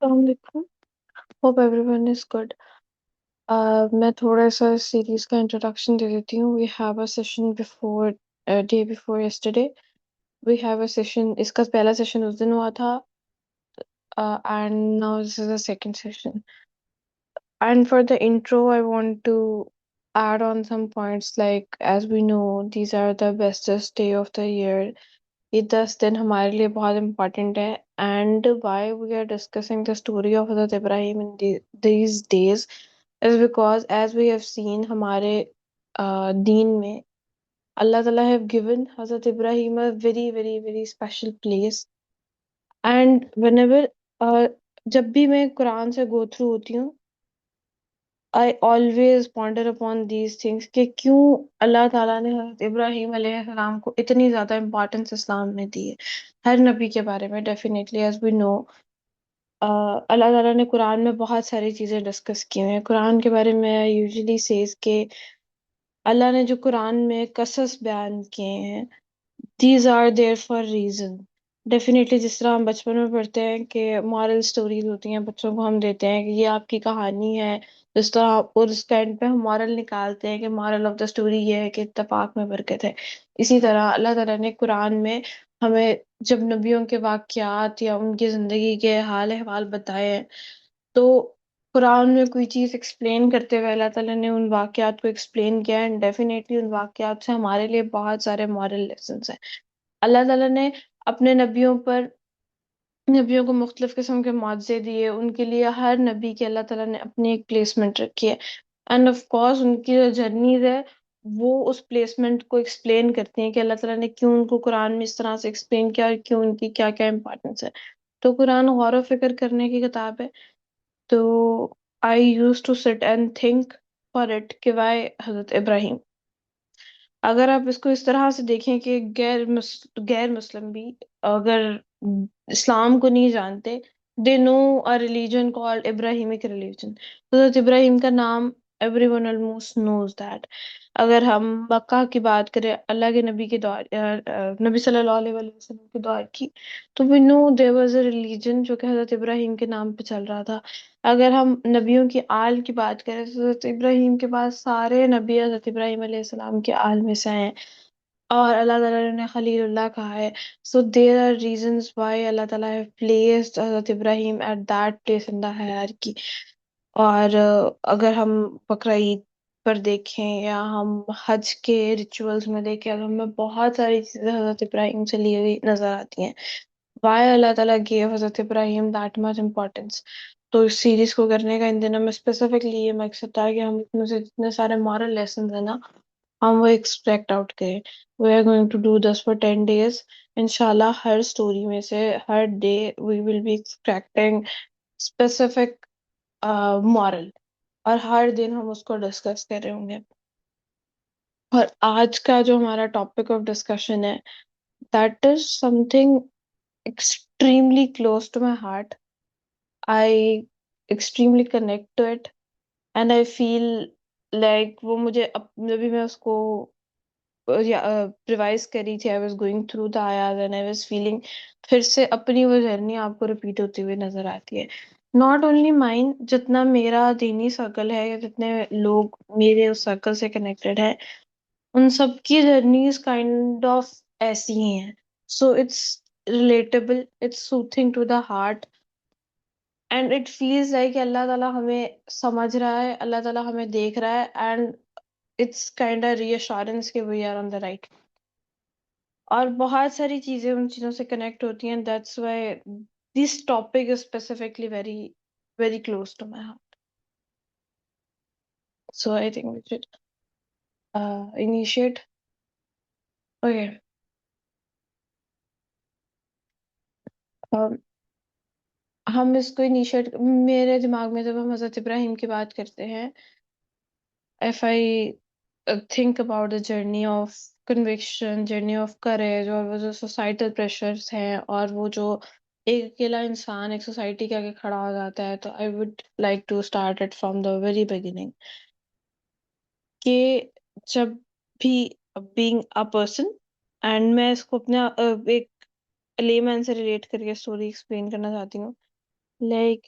السلام علیکم. Hope everyone is good. میں تھوڑا سا سیریز کا انٹروڈکشن دے دیتی ہوں. We have a session before day before yesterday. We have a session. اس کا پہلا سیشن اس دن ہوا تھا and now this is a second session. And for the intro I want to add on some points. Like, as we know, these are the bestest day of the year. یہ 10 دن ہمارے لیے بہت important ہے. And why we are discussing the story of حضرت Ibrahim in these days is because as we have seen ہمارے دین میں اللہ تعالیٰ ہیو گیون حضرت Ibrahim a very very very special place. And whenever جب بھی میں قرآن سے گو تھرو ہوتی ہوں I always ponder upon these things کہ کیوں اللہ تعالیٰ نے حضرت ابراہیم علیہ السلام کو اتنی زیادہ امپورٹنس اسلام میں دی ہے. ہر نبی کے بارے میں ڈیفینیٹلی ایز وی نو اللہ تعالیٰ نے قرآن میں بہت ساری چیزیں ڈسکس کی ہیں. قرآن کے بارے میں یوزلی سیز کہ اللہ نے جو قرآن میں قصص بیان کیے ہیں these are there for reason. Definitely جس طرح ہم بچپن میں پڑھتے ہیں کہ مورل سٹوریز ہوتی ہیں بچوں کو ہم دیتے ہیں کہ یہ آپ کی کہانی ہے، جس طرح اور اس کا اینڈ پہ ہم مورل نکالتے ہیں کہ مورل آف دا اسٹوری یہ ہے کہ اتفاق میں برکت ہے. اسی طرح اللہ تعالیٰ نے قرآن میں ہمیں جب نبیوں کے واقعات یا ان کی زندگی کے حال احوال بتائے ہیں تو قرآن میں کوئی چیز ایکسپلین کرتے ہوئے اللہ تعالیٰ نے ان واقعات کو ایکسپلین کیا ہے. ڈیفینیٹلی ان واقعات سے ہمارے لیے بہت سارے مورل لیسنس ہیں. اللہ تعالیٰ نے اپنے نبیوں کو مختلف قسم کے معجزے دیے. ان کے لیے ہر نبی کے اللہ تعالیٰ نے اپنی ایک پلیسمنٹ رکھی ہے. اینڈ آف کورس ان کی جو جرنیز ہے وہ اس پلیسمنٹ کو ایکسپلین کرتی ہیں کہ اللہ تعالیٰ نے کیوں ان کو قرآن میں اس طرح سے ایکسپلین کیا اور کیوں ان کی کیا کیا امپورٹنس ہے. تو قرآن غور و فکر کرنے کی کتاب ہے. تو I use to sit and think for it کہ وائی حضرت ابراہیم. اگر آپ اس کو اس طرح سے دیکھیں کہ غیر مسلم بھی اگر اسلام کو نہیں جانتے دے نو a religion called Abrahamic religion. حضرت ابراہیم کا نام everyone almost knows that. اگر ہم مکہ کی بات کریں اللہ کے نبی کے دور نبی صلی اللہ علیہ وسلم کے دور کی تو we know there was a religion جو کہ حضرت ابراہیم کے نام پہ چل رہا تھا. اگر ہم نبیوں کی آل کی بات کریں تو حضرت ابراہیم کے بعد سارے نبی حضرت ابراہیم علیہ السلام کے آل میں سے ہیں اور اللہ تعالیٰ نے خلیل اللہ کہا ہے. So there are reasons why اللہ تعالیٰ have placed حضرت ابراہیم at that place in the hierarchy. اور اگر ہم بقرعید پر دیکھیں یا ہم حج کے ریچولز میں دیکھیں تو ہمیں بہت ساری چیزیں حضرت ابراہیم سے لی ہوئی نظر آتی ہیں. Why اللہ تعالیٰ gave حضرت ابراہیم that much importance. تو اس سیریز کو کرنے کا ان دنوں میں اسپیسیفکلی یہ مقصد تھا کہ ہم اس میں سے جتنے سارے مورل لیسنز ہیں نا ہم وہ ایکسٹریکٹ آؤٹ کریں. We are going to do this for 10 days. انشاءاللہ ہر اسٹوری میں سے ہر day we will be extracting specific moral اور ہر دن ہم اس کو ڈسکس کر رہے ہوں گے. اور آج کا جو ہمارا ٹاپک آف ڈسکشن ہے that is something extremely close to my heart. I extremely connect to it and I feel like وہ مجھے جب بھی میں اس کو ریوائز کری تھی I was going through the ayahs and I was feeling پھر سے اپنی وہ جرنی آپ کو ریپیٹ ہوتی ہوئی نظر آتی ہے. ناٹ اونلی مائن جتنا میرا دینی سرکل ہے یا جتنے لوگ میرے اس سرکل سے کنیکٹڈ ہے ان سب کی جرنیز کائنڈ آف ایسی ہی ہیں. So it's relatable, it's soothing to the heart and it feels like Allah تعالیٰ ہمیں سمجھ رہا ہے, اللہ تعالیٰ ہمیں دیکھ رہا ہے and it's kind reassurance کہ we are on the right. اور بہت ساری چیزیں ان چیزوں سے کنیکٹ ہوتی ہیں. That's why this topic is specifically very very close to my heart. So I think we should initiate. Okay, ہم اس کو انیشیٹ میرے دماغ میں جب ہم حضرت ابراہیم کی بات کرتے ہیں if I think about the journey of conviction, journey of courage اور وہ جو societal pressures ہیں اور وہ جو ایک اکیلا انسان ایک سوسائٹی کے آگے کھڑا ہو جاتا ہے تو I would like to start it from the very beginning کہ جب بھی being a person and میں اس کو اپنا ایک لیمن سے ریلیٹ کر کے اسٹوری ایکسپلین کرنا چاہتی ہوں. Like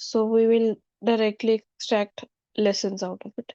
so we will directly extract lessons out of it.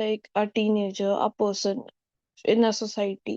like a teenager, a person in a society,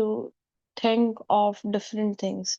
to think of different things.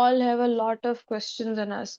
all have a lot of questions in us.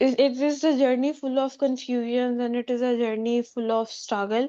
it is a journey full of confusion and it is a journey full of struggle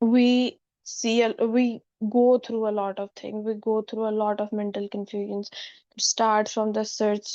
we we go through a lot of things, we go through a lot of mental confusions. It starts from the search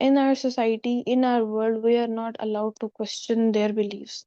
In our society, in our world, we are not allowed to question their beliefs.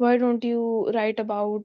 why don't you write about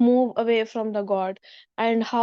move away from the God and how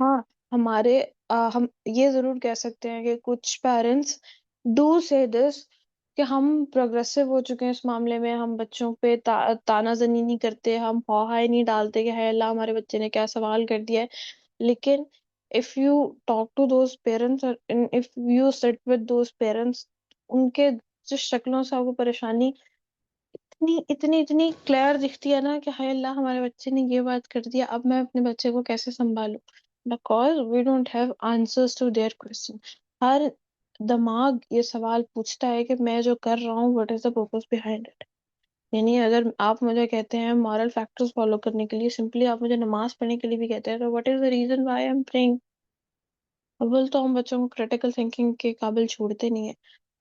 ہاں، ہمارے ہم یہ ضرور کہہ سکتے ہیں کہ کچھ پیرنٹس ڈو سے دس کہ ہم پروگریسو ہو چکے ہیں اس معاملے میں، ہم بچوں پہ تانا زنی نہیں کرتے، ہم ہائے نہیں ڈالتے کہ ہے اللہ ہمارے بچے نے کیا سوال کر دیا ہے. لیکن if you talk to those parents or if you sit with those parents، ان کے جو شکلوں سے آپ کو پریشانی اتنی اتنی اتنی کلیئر دکھتی ہے نا کہ ہائے اللہ ہمارے بچے نے یہ بات کر دیا، اب میں اپنے بچے کو کیسے سنبھالوں. Because we don't have answers to their question. ہر دماغ یہ سوال پوچھتا ہے کہ میں جو کر رہا ہوں what is the purpose behind it. یعنی اگر آپ مجھے کہتے ہیں مورل فیکٹرز فالو کرنے کے لیے، سمپلی آپ مجھے نماز پڑھنے کے لیے بھی کہتے ہیں، تو what is the reason why I am praying. اول تو ہم بچوں کو کریٹیکل تھنکنگ کے قابل چھوڑتے نہیں ہیں.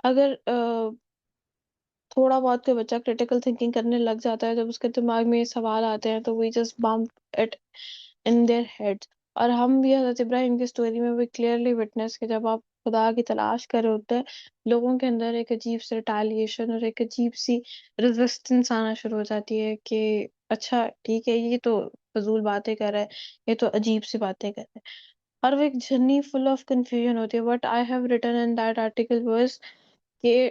اگر تھوڑا بہت کوئی بچہ کریٹیکل تھنکنگ کرنے لگ جاتا ہے، جب اس کے دماغ میں یہ سوال آتے ہیں تو we just bump it in their head. اور ہم بھی حضرت ابراہیم کی سٹوری میں بھی کلیئرلی وٹنس کہ جب آپ خدا کی تلاش کر رہے ہوتے ہیں، لوگوں کے اندر ایک عجیب سی ریٹیلیشن اور ایک عجیب سی ریزسٹنس آنا شروع ہو جاتی ہے کہ اچھا ٹھیک ہے، یہ تو فضول باتیں کر رہا ہے، یہ تو عجیب سی باتیں کر رہا ہے. اور وہ ایک جرنی فل آف کنفیوژن ہوتی ہے. What I have written in that article was کہ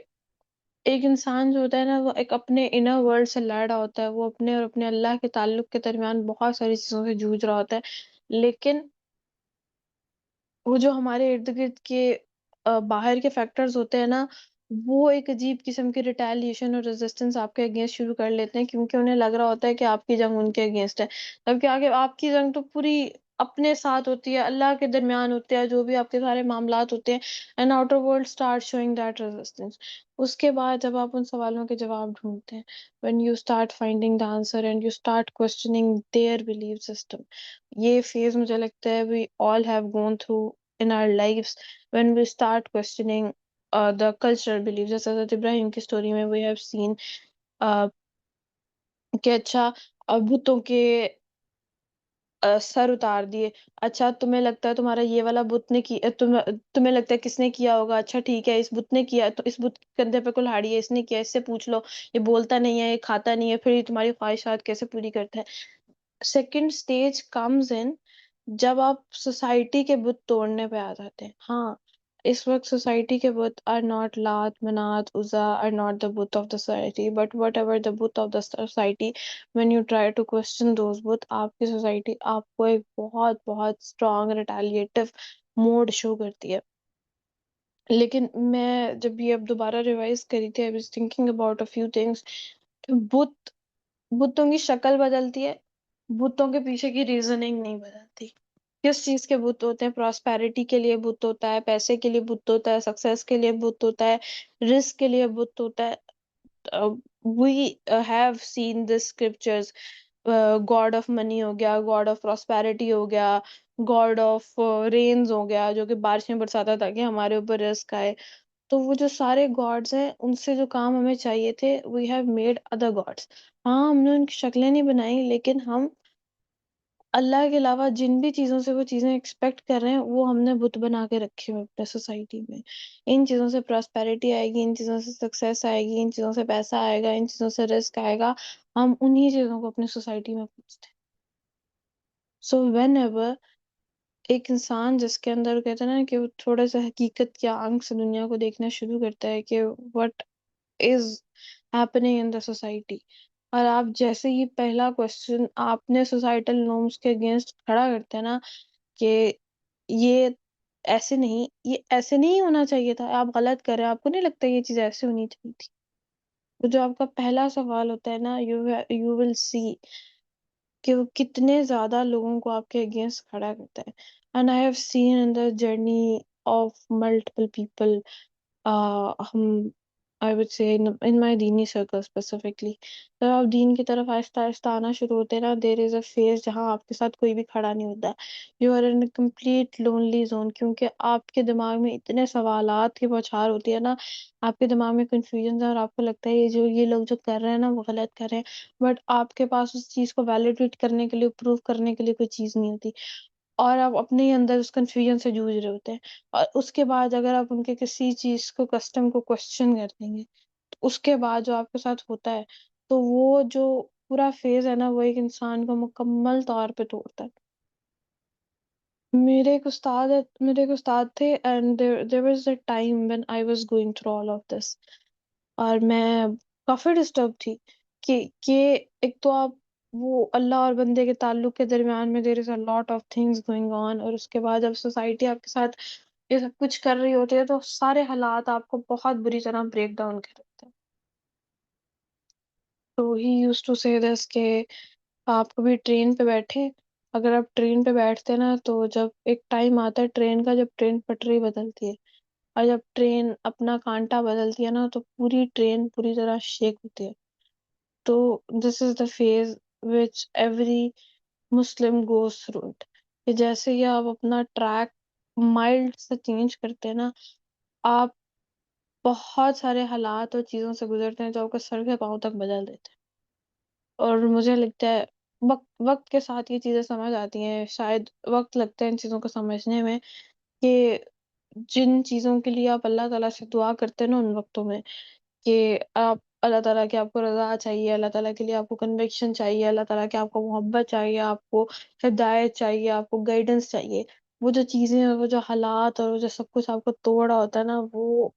ایک انسان جو ہوتا ہے نا، وہ ایک اپنے انر ورلڈ سے لڑ رہا ہوتا ہے، وہ اپنے اور اپنے اللہ کے تعلق کے درمیان بہت ساری چیزوں سے جوجھ رہا ہوتا ہے. لیکن وہ جو ہمارے ارد گرد کے باہر کے فیکٹرز ہوتے ہیں نا، وہ ایک عجیب قسم کی ریٹیلیشن اور ریزسٹنس آپ کے اگینسٹ شروع کر لیتے ہیں، کیونکہ انہیں لگ رہا ہوتا ہے کہ آپ کی جنگ ان کے اگینسٹ ہے. جبکہ آگے آپ کی جنگ تو پوری اپنے ساتھ ہوتی ہے، اللہ کے درمیان ہوتی ہے، جو بھی آپ کے سارے معاملات ہوتے ہیں. And outer world start showing that resistance. اس کے بعد جب آپ ان سوالوں کے جواب ڈھونڈتے ہیں، when you start finding the answer and you start questioning their belief system. یہ فیز مجھے لگتا ہے we all have gone through in our lives when we start questioning the cultural beliefs. جیسے حضرت ابراہیم کی سٹوری میں we have seen uh, کہ اچھا بتوں کے سر اتار دیے. اچھا تمہیں لگتا ہے تمہارا یہ والا بت نے کی تمہیں لگتا ہے کس نے کیا ہوگا؟ اچھا ٹھیک ہے، اس بت نے کیا تو اس بت کے کندھے پہ کلہاڑی ہے، اس نے کیا، اس سے پوچھ لو، یہ بولتا نہیں ہے، یہ کھاتا نہیں ہے، پھر یہ تمہاری خواہشات کیسے پوری کرتا ہے. سیکنڈ سٹیج کمز ان جب آپ سوسائٹی کے بت توڑنے پہ آ جاتے ہیں. ہاں، اس وقت سوسائٹی کے بت are not Lat Manat Uzza are not the بت of the society, but whatever the بت of the society, when you try to question those both، آپ کی سوسائٹی آپ کو ایک بہت بہت اسٹرانگ ریٹیلیٹو موڈ شو کرتی ہے. لیکن میں جب یہ اب دوبارہ ریوائز کری تھی، I was thinking about a few things. بت بتوں کی شکل بدلتی ہے، بتوں کے پیچھے کی ریزننگ نہیں بدلتی. کس چیز کے بت ہوتے ہیں؟ پراسپیرٹی کے لیے بت ہوتا ہے، پیسے کے لیے بت ہوتا ہے، سکسیس کے لیے بت ہوتا ہے، رسک کے لیے بت ہوتا ہے. We have seen this scriptures. God of money ہو گیا، گاڈ آف پراسپیرٹی ہو گیا، گاڈ آف رینز ہو گیا جو کہ بارشیں برساتا تاکہ ہمارے اوپر رزق آئے. تو وہ جو سارے گاڈز ہیں، ان سے جو کام ہمیں چاہیے تھے، we have made other gods. ہاں، ہم نے ان کی شکلیں نہیں بنائی، لیکن ہم اللہ کے علاوہ جن بھی چیزوں سے وہ چیزیں ایکسپیکٹ کر رہے ہیں، وہ ہم نے بت بنا کے رکھے ہوئے اپنے سوسائٹی میں. ان چیزوں سے پراسپیرٹی آئے گی، ان چیزوں سے سکسیس آئے گی، ان چیزوں سے پیسہ آئے گا، ان چیزوں سے رزق آئے گا. ہم انہی چیزوں کو اپنی سوسائٹی میں پوچھتے ہیں. سو وین ایور ایک انسان جس کے اندر کہتے ہیں نا کہ وہ تھوڑا سا حقیقت کے آنکھ سے دنیا کو دیکھنا شروع کرتا ہے کہ what is happening in the society، اور آپ جیسے ہی پہلا کوشچن آپ نے سوسائٹل نارمس کے اگینسٹ کھڑا کرتے ہیں نا کہ یہ ایسے نہیں، یہ ایسے نہیں ہونا چاہیے تھا، آپ غلط کر رہے ہیں، آپ کو نہیں لگتا یہ چیز ایسے ہونی چاہیے تھی، تو جو آپ کا پہلا سوال ہوتا ہے نا، یو ول سی کہ وہ کتنے زیادہ لوگوں کو آپ کے اگینسٹ کھڑا کرتا ہے. And I have scene in the journey of multiple people. ہم I would say in my دینی circle specifically، جب آپ دین کی طرف آہستہ آہستہ آنا شروع ہوتے ہیں نا، there is a phase جہاں آپ کے ساتھ کوئی بھی کھڑا نہیں ہوتا. You are in a complete lonely zone، کیونکہ آپ کے دماغ میں اتنے سوالات کی بوچھار ہوتی ہے نا، آپ کے دماغ میں کنفیوژن ہے، اور آپ کو لگتا ہے یہ لوگ جو کر رہے ہیں نا وہ غلط کر رہے ہیں، بٹ آپ کے پاس اس چیز کو ویلیڈیٹ کرنے کے لیے، پروف کرنے کے لیے کوئی چیز نہیں ہوتی، اور آپ اپنے ہی اندر اس کنفیوژن سے جوجھ رہے ہوتے ہیں. اور اس کے بعد اگر آپ ان کے کسی چیز کو، کسٹم کو کوشچن کر دیں گے، تو اس کے بعد جو آپ کے ساتھ ہوتا ہے، تو وہ جو پورا فیز ہے نا، وہ ایک انسان کو مکمل طور پہ توڑتا ہے. میرے ایک استاد تھے and there was a time when I was going through all of this. اور میں کافی ڈسٹرب تھی کہ ایک تو آپ وہ اللہ اور بندے کے تعلق کے درمیان میں there is a lot of things going on, اور اس کے بعد جب سوسائٹی آپ کے ساتھ یہ سب کچھ کر رہی ہوتی ہے تو سارے حالات آپ کو بہت بری طرح بریک ڈاؤن کر دیتے ہیں. تو ہی یوز ٹو سے دس کہ آپ کبھی ٹرین پہ بیٹھے، اگر آپ ٹرین پہ بیٹھتے نا تو جب ایک ٹائم آتا ہے ٹرین کا، جب ٹرین پٹری بدلتی ہے اور جب ٹرین اپنا کانٹا بدلتی ہے نا تو پوری ٹرین پوری طرح شیک ہوتی ہے. تو this is the phase which every Muslim goes through it, کہ جیسے ہی آپ اپنا ٹریک مائلڈ سے چینج کرتے ہیں نا، آپ بہت سارے حالات اور چیزوں سے گزرتے ہیں جو آپ کو سر سے پاؤں تک بدل دیتے ہیں. اور مجھے لگتا ہے وقت کے ساتھ یہ چیزیں سمجھ آتی ہیں، شاید وقت لگتا ہے ان چیزوں کو سمجھنے میں، کہ جن چیزوں کے لیے آپ اللہ تعالیٰ سے دعا کرتے ہیں نا ان وقتوں میں، کہ آپ اللہ تعالیٰ کی آپ کو رضا چاہیے، اللہ تعالیٰ کے لیے آپ کو کنوکشن چاہیے، اللہ تعالیٰ کی آپ کو محبت چاہیے، آپ کو ہدایت چاہیے، آپ کو گائیڈنس چاہیے، وہ جو چیزیں وہ جو حالات اور وہ جو سب کچھ آپ کو توڑا ہوتا ہے نا، وہ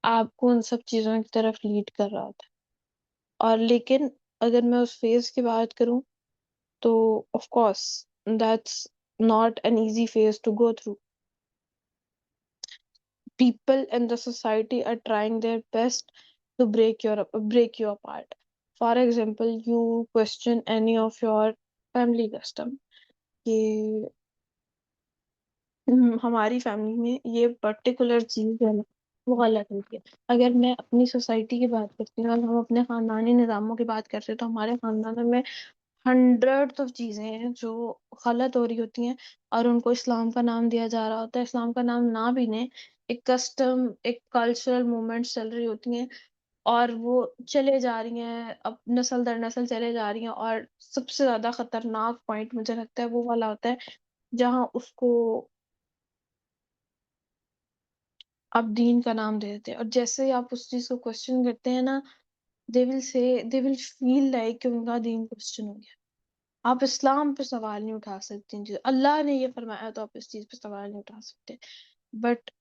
آپ کو ان سب چیزوں کی طرف لیڈ کر رہا ہوتا ہے. اور لیکن اگر میں اس فیز کی بات کروں تو of course that's not an easy phase to go through. People in the society are trying their best to break you apart. For example, you question any of your family custom کہ ہماری family میں یہ particular چیز ہے نا وہ غلط ہوتی ہے. اگر میں اپنی سوسائٹی کی بات کرتی ہوں اور ہم اپنے خاندانی نظاموں کی بات کرتے ہیں تو ہمارے خاندانوں میں ہنڈریڈ آف چیزیں ہیں جو غلط ہو رہی ہوتی ہیں اور ان کو اسلام کا نام دیا جا رہا ہوتا ہے. اسلام کا نام نہ بھی نے، ایک کسٹم ایک کلچرل موومنٹس چل رہی ہوتی ہیں اور وہ چلے جا رہی ہیں، اب نسل در نسل چلے جا رہی ہیں. اور سب سے زیادہ خطرناک پوائنٹ مجھے لگتا ہے وہ والا ہوتا ہے جہاں اس کو آپ دین کا نام دے دیتے ہیں، اور جیسے ہی آپ اس چیز کو کوشچن کرتے ہیں نا، دے ول فیل لائک کہ ان کا دین کوشچن ہو گیا. آپ اسلام پہ سوال نہیں اٹھا سکتے ان چیزوں، اللہ نے یہ فرمایا تو آپ اس چیز پہ سوال نہیں اٹھا سکتے. But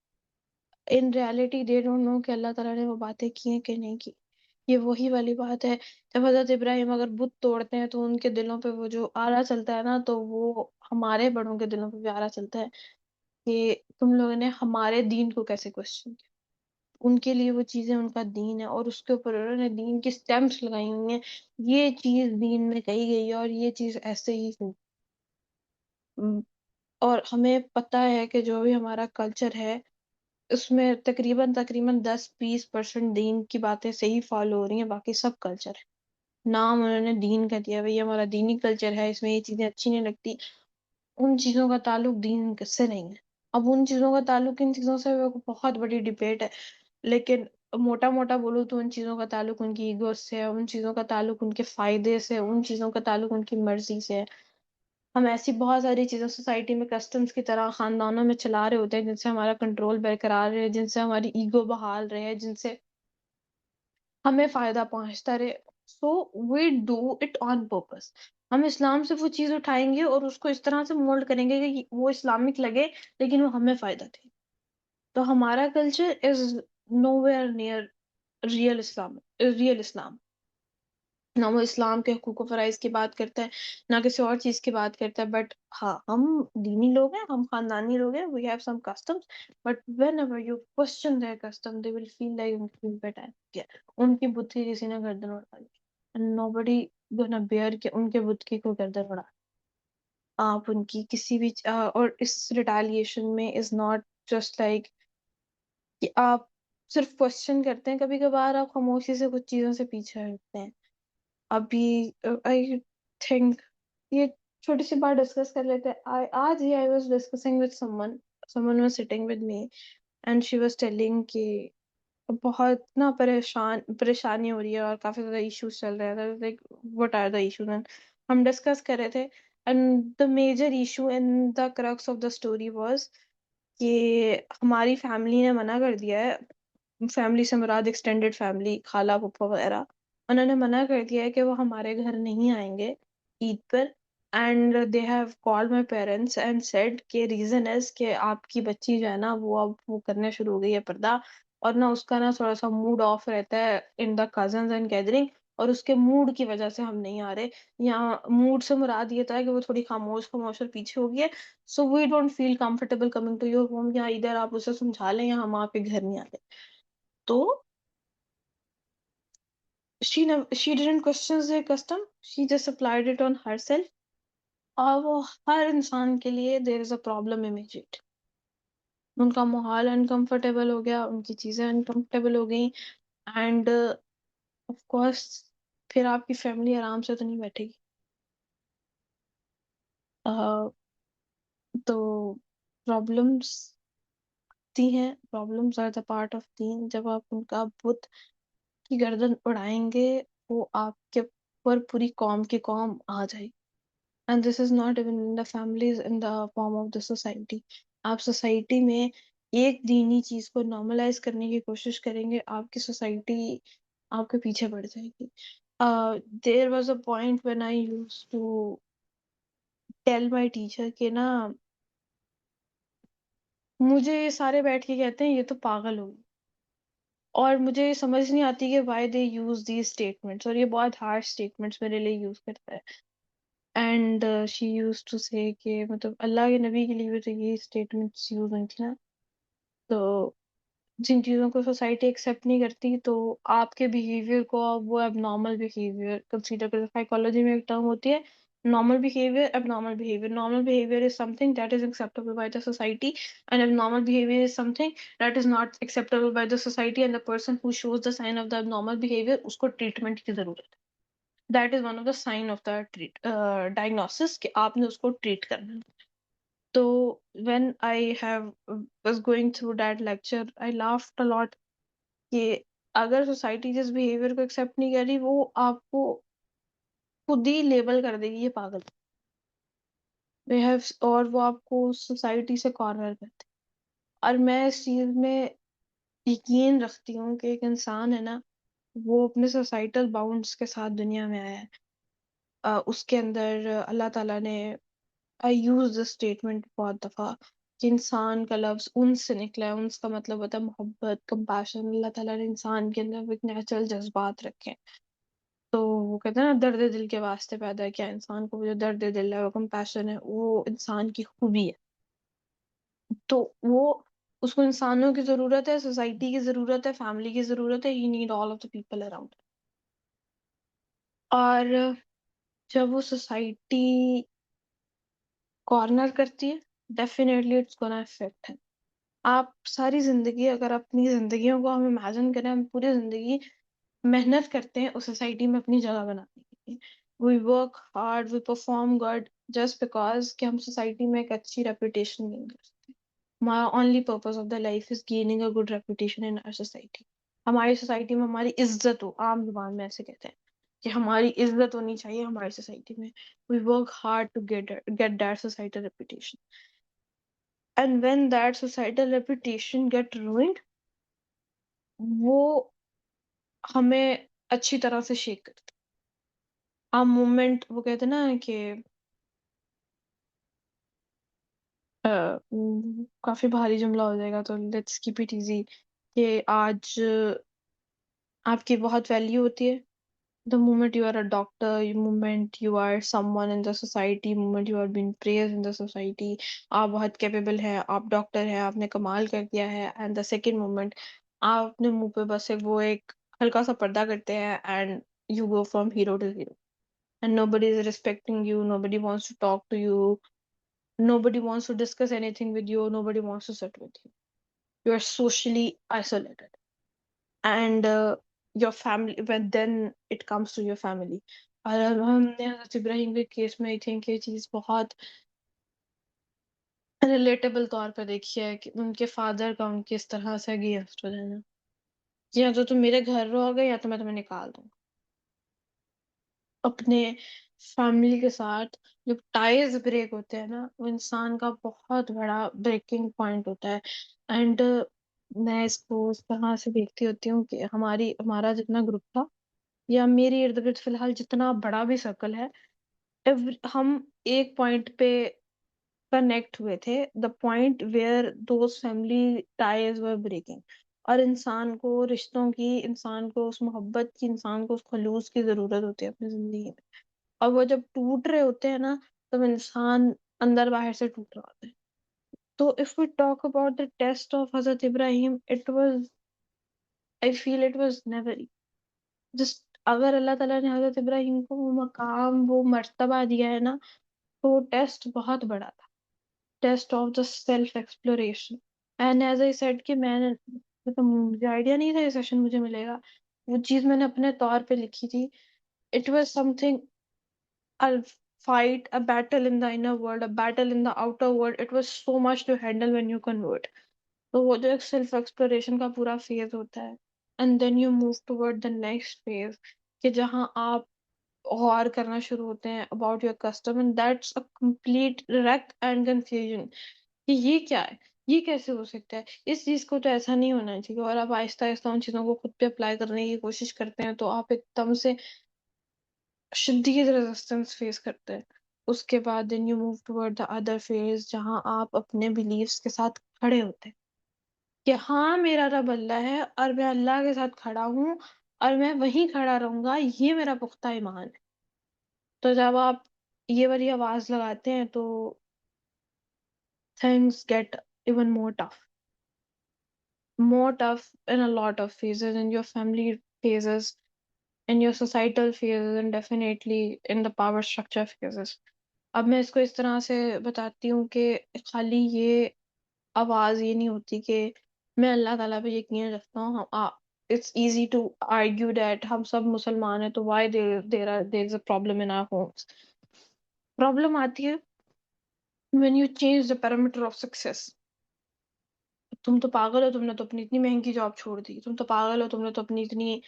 in reality they don't know کہ اللہ تعالیٰ نے وہ باتیں کی ہیں کہ نہیں کی. یہ وہی والی بات ہے جب حضرت ابراہیم اگر بت توڑتے ہیں تو ان کے دلوں پہ وہ جو آرا چلتا ہے نا، تو وہ ہمارے بڑوں کے دلوں پہ بھی آرا چلتا ہے کہ تم لوگوں نے ہمارے دین کو کیسے کوشچن کیا. ان کے لیے وہ چیزیں ان کا دین ہے اور اس کے اوپر انہوں نے دین کی سٹیمپس لگائی ہوئی ہیں، یہ چیز دین میں کہی گئی ہے اور یہ چیز ایسے ہی ہوئی. اور ہمیں پتہ ہے کہ جو بھی ہمارا کلچر ہے اس میں تقریباً 10-20% دین کی باتیں صحیح فالو ہو رہی ہیں، باقی سب کلچر ہے. نام انہوں نے دین کا دیا، بھئی ہمارا دینی کلچر ہے، اس میں یہ چیزیں اچھی نہیں لگتی. ان چیزوں کا تعلق دین سے نہیں ہے. اب ان چیزوں کا تعلق ان چیزوں سے بہت بڑی ڈبیٹ ہے، لیکن موٹا موٹا بولو تو ان چیزوں کا تعلق ان کی ایگو سے ہے، ان چیزوں کا تعلق ان کے فائدے سے، ان چیزوں کا تعلق ان کی مرضی سے ہے. ہم ایسی بہت ساری چیزیں سوسائٹی میں کسٹمز کی طرح خاندانوں میں چلا رہے ہوتے ہیں جن سے ہمارا کنٹرول برقرار رہے، جن سے ہماری ایگو بحال رہے، جن سے ہمیں فائدہ پہنچتا رہے. So we do it on purpose. ہم اسلام سے وہ چیز اٹھائیں گے اور اس کو اس طرح سے مولڈ کریں گے کہ وہ اسلامک لگے لیکن وہ ہمیں فائدہ دے. تو ہمارا culture is nowhere near real Islam. نہ وہ اسلام کے حقوق و فرائض کی بات کرتا ہے، نہ کسی اور چیز کی بات کرتا ہے. بٹ ہاں ہم دینی لوگ ہیں، ہم خاندانی لوگ ہیں، we have some customs. But whenever you question their custom they will feel like ان کی بیٹا ہے، ان کی بت کی کسی نے گردن اڑا دی. نو بڈی گونا بیئر کہ ان کے بت کی کوئی گردن اڑا. آپ ان کی کسی بھی اور اس ریٹیلیشن میں از ناٹ جسٹ لائک کہ آپ صرف کوشچن کرتے ہیں، کبھی کبھار آپ خاموشی سے کچھ چیزوں سے پیچھے ہٹتے ہیں. ابھی آئی تھنک یہ چھوٹی سی بات ڈسکس کر لیتے ہیں. آج ہی I was discussing with someone was sitting with me and she was telling کہ بہت نا پریشانی ہو رہی ہے اور کافی زیادہ ایشوز چل رہے ہیں. Like what are the issues? ہم ڈسکس کر رہے تھے and the major issue in the crux of the story was کہ ہماری فیملی نے منع کر دیا ہے. فیملی سے مراد ایکسٹینڈیڈ فیملی، خالہ پھپھا وغیرہ، انہوں نے منع کر دیا ہے کہ وہ ہمارے گھر نہیں آئیں گے عید پر and they have called my parents and said کہ ریزن از کہ آپ کی بچی جو ہے نا وہ اب وہ کرنے شروع ہو گئی ہے پردہ، اور نہ اس کا نا تھوڑا سا موڈ آف رہتا ہے ان دا کزنز اینڈ گیدرنگ، اور اس کے موڈ کی وجہ سے ہم نہیں آ رہے. یہاں موڈ سے مراد یہ تھا کہ وہ تھوڑی خاموش خاموش اور پیچھے ہو گئی ہے. So we don't feel comfortable coming to your home, یا ادھر آپ اسے سمجھا لیں یا ہم آپ کے گھر نہیں آتے. تو she didn't question the custom, she just applied it on herself. اور وہ ہر انسان کے لیے دیر از اے پرابلم امیجیٹ. ان کا ماحول انکمفرٹیبل ہو گیا، ان کی چیزیں انکمفرٹیبل ہو گئیں، اینڈ آف کورس پھر آپ کی فیملی آرام سے تو نہیں بیٹھے گی. تو پرابلمس آتی ہیں، problems are the part of دین. جب آپ ان کا بت کی گردن اڑائیں گے وہ آپ کے اوپر پوری قوم کی قوم آ جائے. And this is not even in the families, in the form of the society. آپ سوسائٹی میں ایک دینی چیز کو نارملائز کرنے کی کوشش کریں گے، آپ کی سوسائٹی آپ کے پیچھے پڑ جائے گی. There was a point when I used to tell my teacher کہ نا مجھے یہ سارے بیٹھ کے کہتے ہیں یہ تو پاگل ہوگی، اور مجھے یہ سمجھ نہیں آتی کہ why they use these statements، اور یہ بہت harsh statements میرے لیے یوز کرتا ہے. اینڈ شی یوز ٹو سے کہ مطلب اللہ کے نبی کے لیے بھی تو یہ اسٹیٹمنٹس یوز ہوئی تھی نا. تو جن چیزوں کو سوسائٹی ایکسیپٹ نہیں کرتی تو آپ کے بیہیویئر کو وہ اب نارمل بیہیویئر کنسیڈر کرتے. سائیکالوجی میں ایک ٹرم ہوتی ہے normal behaviour, abnormal behaviour. Normal behaviour is something that is acceptable by the society, and abnormal behaviour is something that is not acceptable by the society, and the person who shows the sign of the normal behaviour اس کو treatment کی ضرورت ہے. That is one of the sign of the diagnosis کہ آپ نے اس کو treat کرنا ہے. تو when I was going through that lecture, I laughed a lot کہ اگر سوسائٹی جس بیہیویئر کو ایکسیپٹ نہیں کر رہی وہ آپ کو خود ہی لیبل کر دے گی یہ پاگل. اور وہ آپ کو سوسائٹی سے کارنر کرتے. اور میں اس چیز میں یقین رکھتی ہوں کہ ایک انسان ہے نا وہ اپنے سوسائٹل باؤنڈس کے ساتھ دنیا میں آیا ہے. اس کے اندر اللہ تعالیٰ نے I use this statement بہت دفعہ کہ انسان کا لفظ انس سے نکلا ہے. انس کا مطلب ہوتا ہے محبت، کمپیشن. اللہ تعالیٰ نے انسان کے اندر ایک نیچرل جذبات رکھے ہیں. تو وہ کہتے ہیں نا درد دل کے واسطے پیدا کیا انسان کو، وہ جو درد دل ہے وہ کمپیشن ہے وہ انسان کی خوبی ہے. تو وہ اس کو انسانوں کی ضرورت ہے، سوسائٹی کی ضرورت ہے، فیملی کی ضرورت ہے. He need all of the people around. اور جب وہ سوسائٹی کارنر کرتی ہے ڈیفینیٹلی اٹس گونا افیکٹ ہے. آپ ساری زندگی اگر اپنی زندگیوں کو ہم امیجن کریں، ہم پوری زندگی محنت کرتے ہیں اس سوسائٹی میں اپنی جگہ بنانے کے لیے. We work hard, we perform good just because کہ ہم سوسائٹی میں ایک اچھی ریپوٹیشن گین کر سکتے ہیں. ہمارا only purpose of the life is gaining a good reputation in our society. ہماری سوسائٹی میں ہماری عزت ہو، عام زبان میں ایسے کہتے ہیں کہ ہماری عزت ہونی چاہیے ہماری سوسائٹی میں. We work hard to get that societal reputation. And when that societal reputation get ruined, وہ ہمیں اچھی طرح سے شیک کرتے. آپ مومنٹ وہ کہتے ہیں نا کہ کافی بھاری جملہ ہو جائے گا تو لیٹس کیپ اٹ ایزی کہ آج آپ کی بہت ویلیو ہوتی ہے. The moment you are a doctor, the moment you are someone in the society, the moment you are being praised in the society, آپ بہت کیپیبل ہیں، آپ ڈاکٹر ہیں، آپ نے کمال کر دیا ہے. اینڈ دا سیکنڈ مومنٹ آپ اپنے منہ پہ بس وہ ایک ہلکا سا پردہ کرتے ہیں and you go from hero to hero. And nobody is respecting you, nobody wants to talk to you, nobody wants to discuss anything with you, nobody wants to sit with you. You are socially isolated. And your family, when then it comes to your family. اور ہم نے حضرت ابراہیم کے case میں I think یہ چیز بہت relatable طور پہ دیکھی ہے کہ ان کے فادر کا ان کی اس طرح سے اگینسٹ ہو جانا کہ یا تو تم میرے گھر رہو گے یا تو میں تمہیں نکال دوں. اپنے فیملی کے ساتھ جو ٹائز بریک ہوتے ہیں نا وہ انسان کا بہت بڑا بریکنگ پوائنٹ ہوتا ہے. اینڈ میں اس کو اس طرح سے دیکھتی ہوتی ہوں کہ ہمارا جتنا گروپ تھا یا میری ارد گرد فی الحال جتنا بڑا بھی سرکل ہے ہم ایک پوائنٹ پہ کنیکٹ ہوئے تھے، the point where those family ties were breaking. اور انسان کو رشتوں کی، انسان کو اس محبت کی، انسان کو اس خلوص کی ضرورت ہوتی ہے اپنی زندگی میں. اور وہ جب ٹوٹ رہے ہوتے ہیں نا، تب انسان اندر باہر سے ٹوٹ رہا ہوتا ہے. تو if we talk about the test of حضرت ابراہیم، I feel it was never just. اگر اللہ تعالیٰ نے حضرت ابراہیم کو وہ مقام، وہ مرتبہ دیا ہے نا، تو ٹیسٹ بہت بڑا تھا. Test of the self exploration. And as I said کہ میں نے، مطلب مجھے آئیڈیا نہیں تھا یہ سیشن مجھے ملے گا. وہ چیز میں نے اپنے طور پہ لکھی تھی. It was some thing, I'll fight a battle in the inner world, a battle in the outer world. It was so much to handle when you convert. تو وہ جو ایک سیلف ایکسپلوریشن کا پورا فیز ہوتا ہے، and then you move toward the next phase, کہ جہاں آپ غور کرنا شروع ہوتے ہیں about your custom, and that's a complete wreck and confusion کہ یہ کیا ہے، یہ کیسے ہو سکتا ہے، اس چیز کو تو ایسا نہیں ہونا چاہیے. اور آپ آہستہ آہستہ ان چیزوں کو خود پہ اپلائی کرنے کی کوشش کرتے ہیں، تو آپ ایک دم سے شدید ریزسٹنس فیس کرتے ہیں. اس کے بعد then you move toward the other phase, جہاں آپ اپنے بلیفس کے ساتھ کھڑے ہوتے ہیں کہ ہاں میرا رب اللہ ہے، اور میں اللہ کے ساتھ کھڑا ہوں، اور میں وہیں کھڑا رہوں گا، یہ میرا پختہ ایمان ہے. تو جب آپ یہ والی آواز لگاتے ہیں تو things get even more tough in a lot of phases, in your family phases, in your societal phases, and definitely in the power structure phases. اب میں اس کو اس طرح سے بتاتی ہوں کہ خالی یہ آواز یہ نہیں ہوتی کہ میں اللہ تعالیٰ پہ یقین رکھتا ہوں. It's easy to argue that ہم سب مسلمان ہیں تو why there is a problem in our homes. Problem آتی ہے when you change the parameter of success. تم تو پاگل ہو، تم نے تو اپنی اتنی مہنگی جاب چھوڑ دی، تم تو پاگل ہو، تم نے تو اپنی اتنی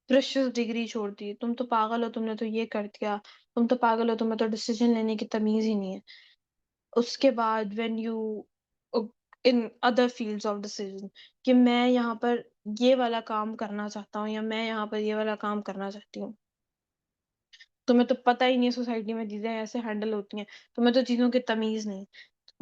پریشیس ڈگری چھوڑ دی، تم تو پاگل ہو، تم نے تو یہ کر دیا، تم تو پاگل ہو، تمہیں تو ڈیسیجن لینے کی تمیز ہی نہیں ہے. اس کے بعد when you in other fields of decision، کہ میں یہاں پر یہ والا کام کرنا چاہتا ہوں، یا میں یہاں پر یہ والا کام کرنا چاہتی ہوں. تمہیں تو پتہ ہی نہیں سوسائٹی میں چیزیں ایسے ہینڈل ہوتی ہیں، تمہیں تو چیزوں کی تمیز نہیں.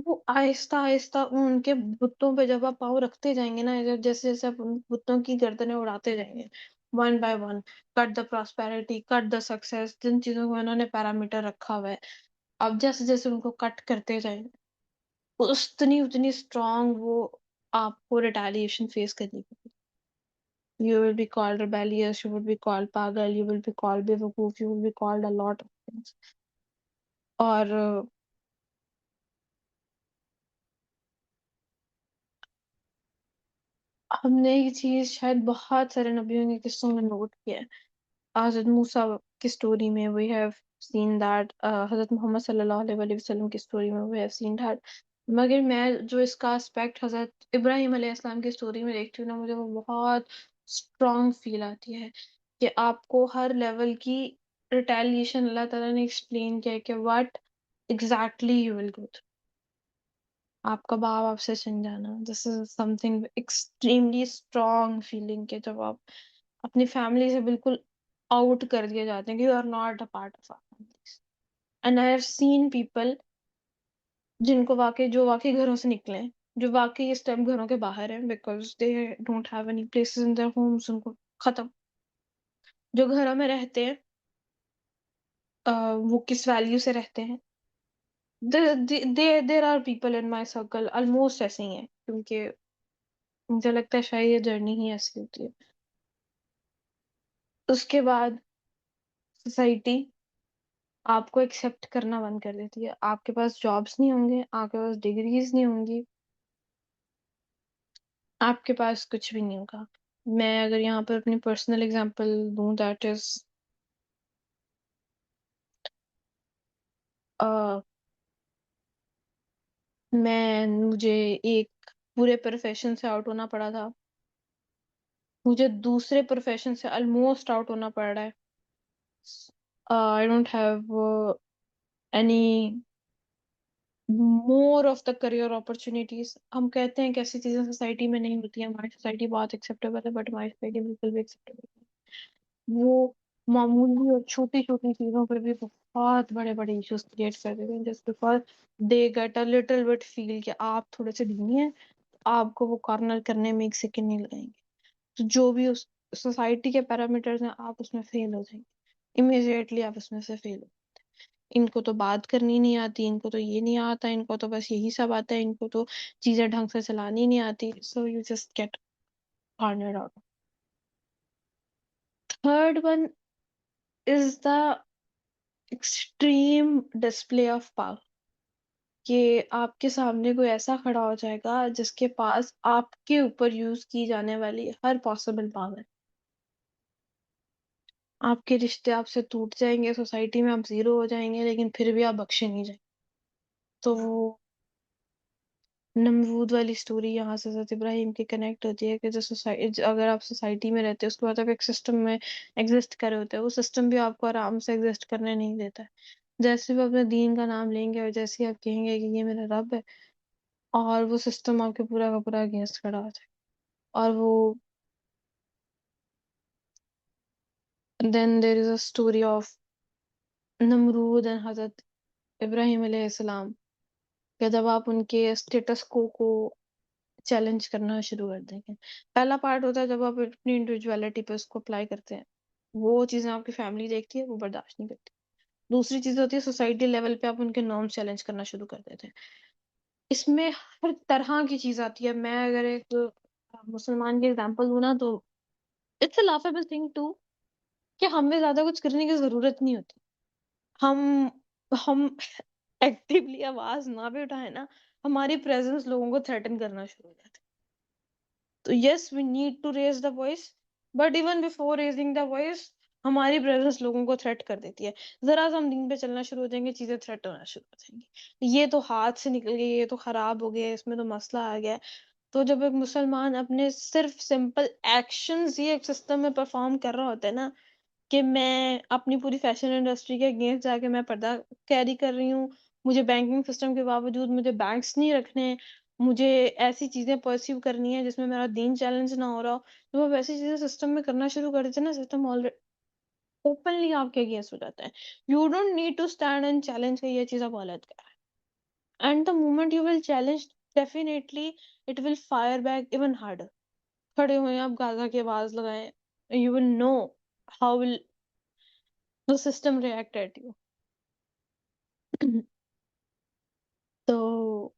وہ آہستہ آہستہ ان کے بتوں پہ جب آپ پاؤں رکھتے جائیں گے نا، جیسے جیسے آپ ان بتوں کی گردنیں اڑاتے جائیں گے، one by one, cut the prosperity, cut the success, جن چیزوں کو انہوں نے پیرامیٹر رکھا ہوا ہے، اب جیسے جیسے ان کو کٹ کرتے جائیں گے، اتنی اتنی اسٹرانگ وہ آپ کو ریٹیلیشن فیس کرنی پڑے. You will be called rebellious, you will be called pagal, you will be called بیوقوف, you will be called a lot of things. اور ہم نے یہ چیز شاید بہت سارے نبیوں کے قصوں میں نوٹ کیا ہے. حضرت موسیٰ کی سٹوری میں we have seen that، حضرت محمد صلی اللہ علیہ وآلہ وسلم کی سٹوری میں we have seen that. مگر میں جو اس کا اسپیکٹ حضرت ابراہیم علیہ السلام کی سٹوری میں دیکھتی ہوں نا، مجھے وہ بہت اسٹرانگ فیل آتی ہے کہ آپ کو ہر لیول کی ریٹیلیشن اللہ تعالیٰ نے ایکسپلین کیا ہے کہ what exactly you will go through. آپ کا باپ آپ سے چھن جانا، this is something extremely strong feeling, کہ جب آپ اپنی فیملی سے بالکل آؤٹ کر دیے جاتے ہیں کہ you are not a part of our families. And I have seen people جن کو واقعی، جو واقعی گھروں سے نکلے ہیں، جو واقعی اس ٹائم گھروں کے باہر ہیں، because they don't have any places in their homes, ان کو ختم. جو گھروں میں رہتے ہیں وہ کس ویلیو سے رہتے ہیں. There are people in my circle almost ایسے ہی ہیں، کیونکہ مجھے لگتا ہے شاید یہ جرنی ہی ایسی ہوتی ہے. اس کے بعد سوسائٹی آپ کو ایکسیپٹ کرنا بند کر دیتی ہے. آپ کے پاس جابس نہیں ہوں گے، آپ کے پاس ڈگریز نہیں ہوں گی، آپ کے پاس کچھ بھی نہیں ہوگا. میں اگر یہاں پر اپنی پرسنل اگزامپل دوں، دیٹ از مجھے ایک پورے پروفیشن سے آؤٹ ہونا پڑا تھا، مجھے دوسرے پروفیشن سے آلموسٹ آؤٹ ہونا پڑ رہا ہے. I don't have any more of the career opportunities. ہم کہتے ہیں کہ ایسی چیزیں سوسائٹی میں نہیں ہوتی ہیں، ہماری سوسائٹی بہت ایکسیپٹیبل ہے، بٹ ہماری سوسائٹی بالکل بھی ایکسیپٹیبل نہیں. وہ معمولی اور چھوٹی چھوٹی چیزوں پہ بھی بہت بڑے بڑے ایشوز کریٹ کر دیتے ہیں just because they get a little bit feel کہ آپ تھوڑے سے ڈھینی ہیں، آپ کو وہ کارنر کرنے میں ایک سیکنڈ نہیں لگائیں گے. تو جو بھی اس سوسائٹی کے پیرامیٹرز ہیں آپ اس میں فیل ہو جائیں گے امیڈیٹلی، آپ اس میں سے فیل ہو. ان کو تو بات کرنی نہیں آتی، ان کو تو یہ نہیں آتا، ان کو تو بس یہی سب آتا ہے، ان کو تو چیزیں ڈھنگ سے چلانی نہیں آتی. So you just get cornered out. Third one is the extreme display of power, کہ آپ کے سامنے کوئی ایسا کھڑا ہو جائے گا جس کے پاس آپ کے اوپر یوز کی جانے والی ہر پاسبل پاور. آپ کے رشتے آپ سے ٹوٹ جائیں گے، سوسائٹی میں آپ زیرو ہو جائیں گے، لیکن پھر بھی آپ بخشے نہیں جائیں. تو وہ نمرود والی سٹوری یہاں سے حضرت ابراہیم کی کنیکٹ ہوتی ہے کہ اگر آپ سوسائٹی میں رہتے ہیں اس کے بعد آپ ایک سسٹم میں ایگزسٹ کر رہے ہوتے ہیں، وہ سسٹم بھی آپ کو آرام سے ایگزسٹ کرنے نہیں دیتا ہے. جیسے بھی اپنے دین کا نام لیں گے اور جیسے ہی آپ کہیں گے کہ یہ میرا رب ہے، اور وہ سسٹم آپ کے پورا کا پورا اگینسٹ کھڑا ہو جائے. اور وہ then there is a story of Namrud and Hazrat Ibrahim علیہ السلام، کہ جب آپ ان کے اسٹیٹس کو چیلنج کرنا شروع کر دیں گے. پہلا پارٹ ہوتا ہے جب آپ اپنی انڈیویجویلٹی پہ اس کو اپلائی کرتے ہیں، وہ چیزیں آپ کی فیملی دیکھتی ہے، وہ برداشت نہیں کرتی. دوسری چیز ہوتی ہے سوسائٹی لیول پہ آپ ان کے نارم چیلنج کرنا شروع کر دیتے ہیں. اس میں ہر طرح کی چیز آتی ہے. میں اگر ایک مسلمان کی اگزامپل دوں نا تو اٹس اے لافیبل تھنگ ٹو، کہ ہمیں زیادہ کچھ کرنے کی ضرورت نہیں ہوتی. ہم ہم ایکٹیولی آواز نہ بھی اٹھائیں نا، ہماری پریزنس لوگوں کو تھریٹن کرنا شروع ہو جاتی ہے. تو yes we need to raise the voice, but even before raising the voice ہماری پریزنس لوگوں کو تھریٹ کر دیتی ہے. ذرا سا ہم دین پہ چلنا شروع ہو جائیں گے، چیزیں تھریٹ ہونا شروع ہو جائیں گی. یہ تو ہاتھ سے نکل گئی، یہ تو خراب ہو گیا، اس میں تو مسئلہ آ گیا. تو جب ایک مسلمان اپنے صرف سمپل ایکشنز ہی ایک سسٹم میں پرفارم کر رہا ہوتا ہے نا، کہ میں اپنی پوری فیشن انڈسٹری کے اگینسٹ جا کے میں پردہ کیری کر رہی ہوں، مجھے بینکنگ سسٹم کے باوجود مجھے بینکس نہیں رکھنے، مجھے ایسی چیزیں پرسیو کرنی ہے جس میں میرا دین چیلنج نہ ہو رہا ہو. جب آپ ایسی چیزیں سسٹم میں کرنا شروع کر دیتے ہیں نا، سسٹم آلریڈی اوپنلی آپ کے اگینسٹ ہو جاتا ہے. You don't need to stand and challenge کہ یہ چیز آپ غلط کر رہے ہیں. And the moment you will challenge, definitely it will fire back even harder. کھڑے ہوئے آپ گاگا کی آواز لگائیں، you will know how will the system react at you. تو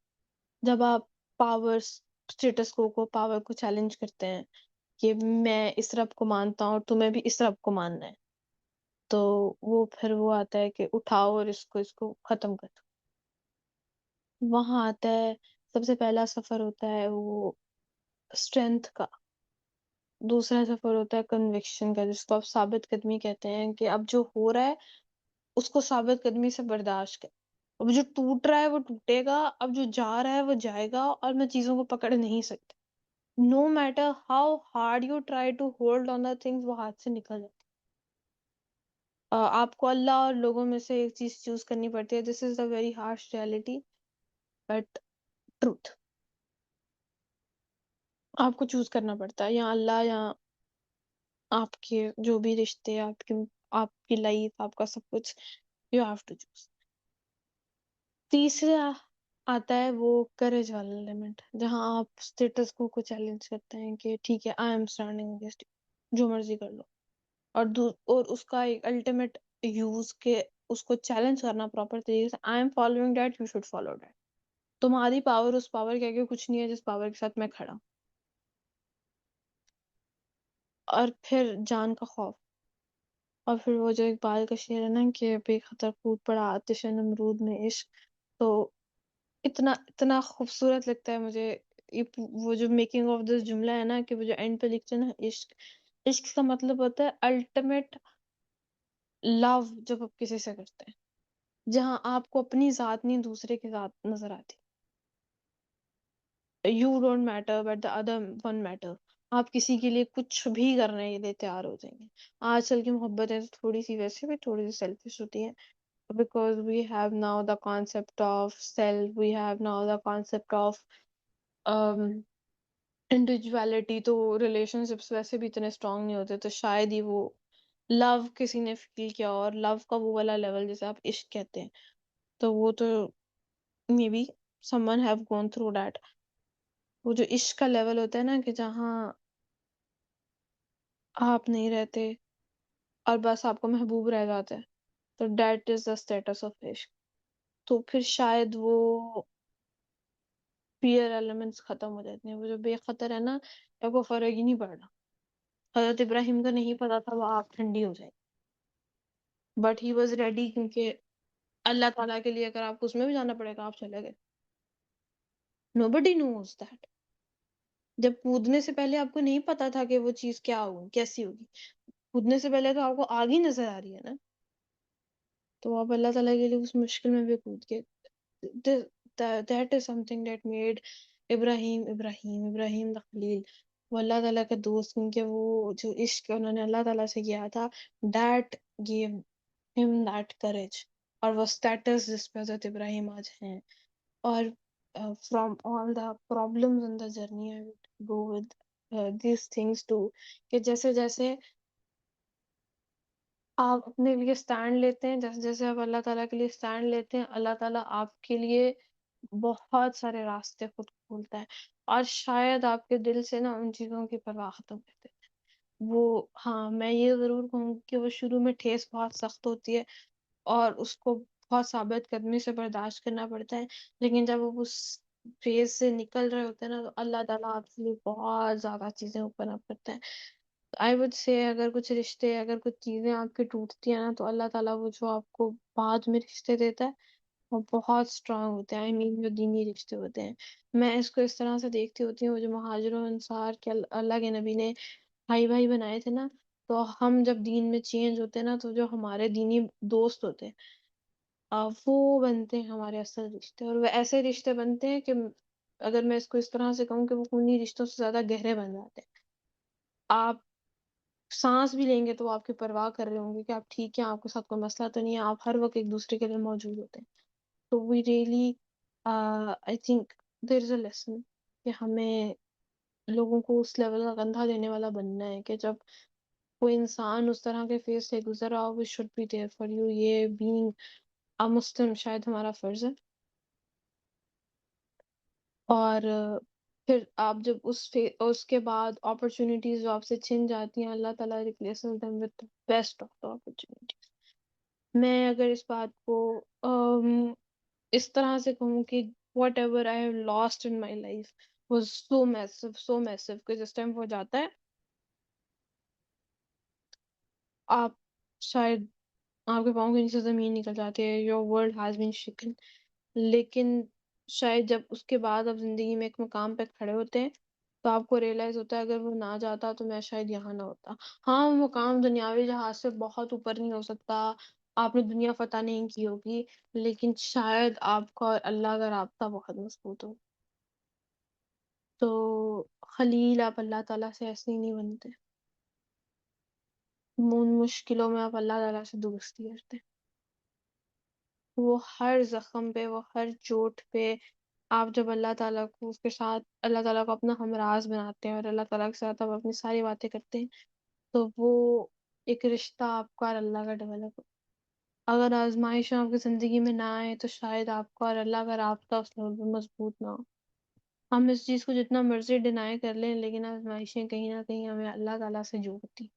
جب آپ پاور اسٹیٹس کو پاور کو چیلنج کرتے ہیں کہ میں اس رب کو مانتا ہوں اور تمہیں بھی اس رب کو ماننا ہے، تو وہ پھر وہ آتا ہے کہ اٹھاؤ اور اس کو ختم کر دو. وہاں آتا ہے سب سے پہلا سفر ہوتا ہے وہ اسٹرینتھ کا، دوسرا سفر ہوتا ہے کنوکشن کا، جس کو آپ ثابت قدمی کہتے ہیں، کہ اب جو ہو رہا ہے اس کو ثابت قدمی سے برداشت کر. اب جو ٹوٹ رہا ہے وہ ٹوٹے گا، اب جو جا رہا ہے وہ جائے گا، اور میں چیزوں کو پکڑ نہیں سکتی. No matter how hard you try to hold on the things, وہ ہاتھ سے نکل جاتی. آپ کو اللہ اور لوگوں میں سے ایک چیز چوز کرنی پڑتی ہے. This is a very harsh reality but truth. آپ کو چوز کرنا پڑتا ہے، یا اللہ یا آپ کے جو بھی رشتے، آپ کی لائف، آپ کا سب کچھ. You have to choose. تیسرا آتا ہے وہ کریج والا ایلیمنٹ، جہاں آپ اسٹیٹس کو چیلنج کرتے ہیں کہ ٹھیک ہے آئی ایم اسٹینڈنگ اگینسٹ، جو مرضی کر لو. اور اس کا ایک الٹیمیٹ یوز کے اس کو چیلنج کرنا پراپر طریقے سے، I am following that, you should follow that. تمہاری پاور اس پاور کے آگے کچھ نہیں ہے جس پاور کے ساتھ میں کھڑا ہوں. اور پھر جان کا خوف. اور پھر وہ جو اقبال کا شعر ہے نا کہ بے خطر کود پڑا آتش نمرود میں عشق، تو اتنا اتنا خوبصورت لگتا ہے مجھے. وہ جو میکنگ آف دس جملہ ہے نا، کہ وہ جو اینڈ پہ لکھتے ہیں نا، عشق. عشق کا مطلب ہوتا ہے الٹیمیٹ لو، جب آپ کسی سے کرتے ہیں جہاں آپ کو اپنی ذات نہیں دوسرے کی ذات نظر آتی. You don't matter but the other one matter. آپ کسی کے لیے کچھ بھی کرنے کے لیے تیار ہو جائیں گے. آج کل کی محبت ہے تھوڑی سی ویسے بھی تھوڑی سی سیلفش ہوتی ہے، because we have now the concept of self, we have now the concept of um, individuality. تو ریلیشن شپس ویسے بھی اتنے اسٹرانگ نہیں ہوتے، تو شاید ہی وہ لو کسی نے فیل کیا، اور لو کا وہ والا لیول جیسے آپ عشق کہتے ہیں، تو وہ تو maybe someone have gone through that. وہ جو عشق کا لیول ہوتا ہے نا، کہ جہاں آپ نہیں رہتے اور بس آپ کو محبوب رہ جاتا ہے، تو that is the status of عشق. تو پھر شاید وہ فیئر ایلیمنٹس ختم ہو جاتے ہیں. وہ جو بے خطر ہے نا، اب کو فرق ہی نہیں پڑ رہا. حضرت ابراہیم کو نہیں پتا تھا وہ آگ ٹھنڈی ہو جائے، بٹ ہی واز ریڈی، کیونکہ اللہ تعالیٰ کے لیے اگر آپ کو اس میں بھی جانا پڑے گا آپ چلے گئے. نو بڈی نوز دیٹ. جب کودنے سے پہلے آپ کو نہیں پتا تھا کہ وہ چیز کیا ہوگی، کیسی ہوگی. کودنے سے پہلے تو آپ کو آگ ہی نظر آ رہی ہے نا، تو آپ اللہ تعالیٰ کے لیے اس مشکل میں بھی کود کے. That is something that made Ibrahim the Khalil. وہ اللہ تعالیٰ کا دوست، کیونکہ وہ جو عشق انہوں نے اللہ تعالیٰ سے کیا تھا، that give him that courage. اور وہ اسٹیٹس جس پہ حضرت ابراہیم آج ہیں. اور from all the problems in the journey I would go with these things too، کہ جیسے جیسے آپ اپنے لیے سٹینڈ لیتے ہیں، جیسے جیسے آپ اللہ تعالیٰ کے لیے سٹینڈ لیتے ہیں، اللہ تعالیٰ آپ کے لیے بہت سارے راستے خود کھولتا ہے. اور شاید آپ کے دل سے نا ان چیزوں کی پرواہ ختم کر دیتے ہیں. وہ، ہاں میں یہ ضرور کہوں گی کہ وہ شروع میں ٹھیس بہت سخت ہوتی ہے اور اس کو بہت ثابت قدمی سے برداشت کرنا پڑتا ہے، لیکن جب وہ اس فیز سے نکل رہے ہوتے ہیں نا، تو اللہ تعالیٰ آپ کے لیے بہت زیادہ چیزیں اوپن اپ کرتا ہے. آئی وڈ سے اگر کچھ رشتے، اگر کچھ چیزیں آپ کی ٹوٹتی ہیں نا، تو اللہ تعالیٰ وہ جو آپ کو بعد میں رشتے دیتا ہے وہ بہت اسٹرانگ ہوتے ہیں. آئی مین جو دینی رشتے ہوتے ہیں. میں اس کو اس طرح سے دیکھتی ہوتی ہوں، وہ جو مہاجر و انصار کے اللہ کے نبی نے بھائی بھائی بنائے تھے نا، تو ہم جب دین میں چینج ہوتے ہیں نا، تو جو ہمارے دینی دوست ہوتے ہیں وہ بنتے ہیں ہمارے اصل رشتے. اور وہ ایسے رشتے بنتے ہیں کہ اگر میں اس کو اس طرح سے کہوں کہ وہ خونی رشتوں سے زیادہ گہرے بن جاتے ہیں. آپ سانس بھی لیں گے تو وہ آپ کی پرواہ کر رہے ہوں گے کہ آپ ٹھیک ہیں، آپ کے ساتھ کوئی مسئلہ تو نہیں ہے، آپ ہر وقت ایک دوسرے کے لیے موجود ہوتے ہیں. تو we really I think there is a lesson کہ ہمیں لوگوں کو اس لیول کا کندھا دینے والا بننا ہے کہ جب کوئی انسان اس طرح کے فیس سے گزر رہا ہو، we should be there for you. یہ بینگ مسلم شاید ہمارا فرض ہے. اور پھر آپ جب اس کے بعد اپرچونیٹیز جو آپ سے چھن جاتی ہیں، اللہ تعالیٰ replaces them with the best of the opportunities. میں اگر اس بات کو اس طرح سے کہوں کہ whatever I have lost in my life was so میسو کہ جس ٹائم وہ جاتا ہے آپ شاید آپ کے پاؤں کے نیچے زمین نکل جاتی ہے. Your world has been shaken. لیکن شاید جب اس کے بعد آپ زندگی میں ایک مقام پہ کھڑے ہوتے ہیں، تو آپ کو ریئلائز ہوتا ہے اگر وہ نہ جاتا تو میں شاید یہاں نہ ہوتا. ہاں وہ مقام دنیاوی لحاظ سے بہت اوپر نہیں ہو سکتا، آپ نے دنیا فتح نہیں کی ہوگی، لیکن شاید آپ کا اور اللہ کا رابطہ بہت مضبوط ہو. تو خلیل آپ اللہ تعالیٰ سے ایسے ہی نہیں بنتے. ان مشکلوں میں آپ اللہ تعالیٰ سے دوستی کرتے. وہ ہر زخم پہ، وہ ہر چوٹ پہ آپ جب اللہ تعالیٰ کو اس کے ساتھ اللہ تعالیٰ کو اپنا ہمراز بناتے ہیں اور اللہ تعالیٰ کے ساتھ آپ اپنی ساری باتیں کرتے ہیں، تو وہ ایک رشتہ آپ کا اور اللہ کا ڈیولپ ہو. اگر آزمائشیں آپ کی زندگی میں نہ آئے تو شاید آپ کا اور اللہ کا رابطہ اس لیول پہ مضبوط نہ ہو. ہم اس چیز کو جتنا مرضی ڈینائی کر لیں، لیکن آزمائشیں کہیں نہ کہیں ہمیں اللہ تعالیٰ سے جوڑتی.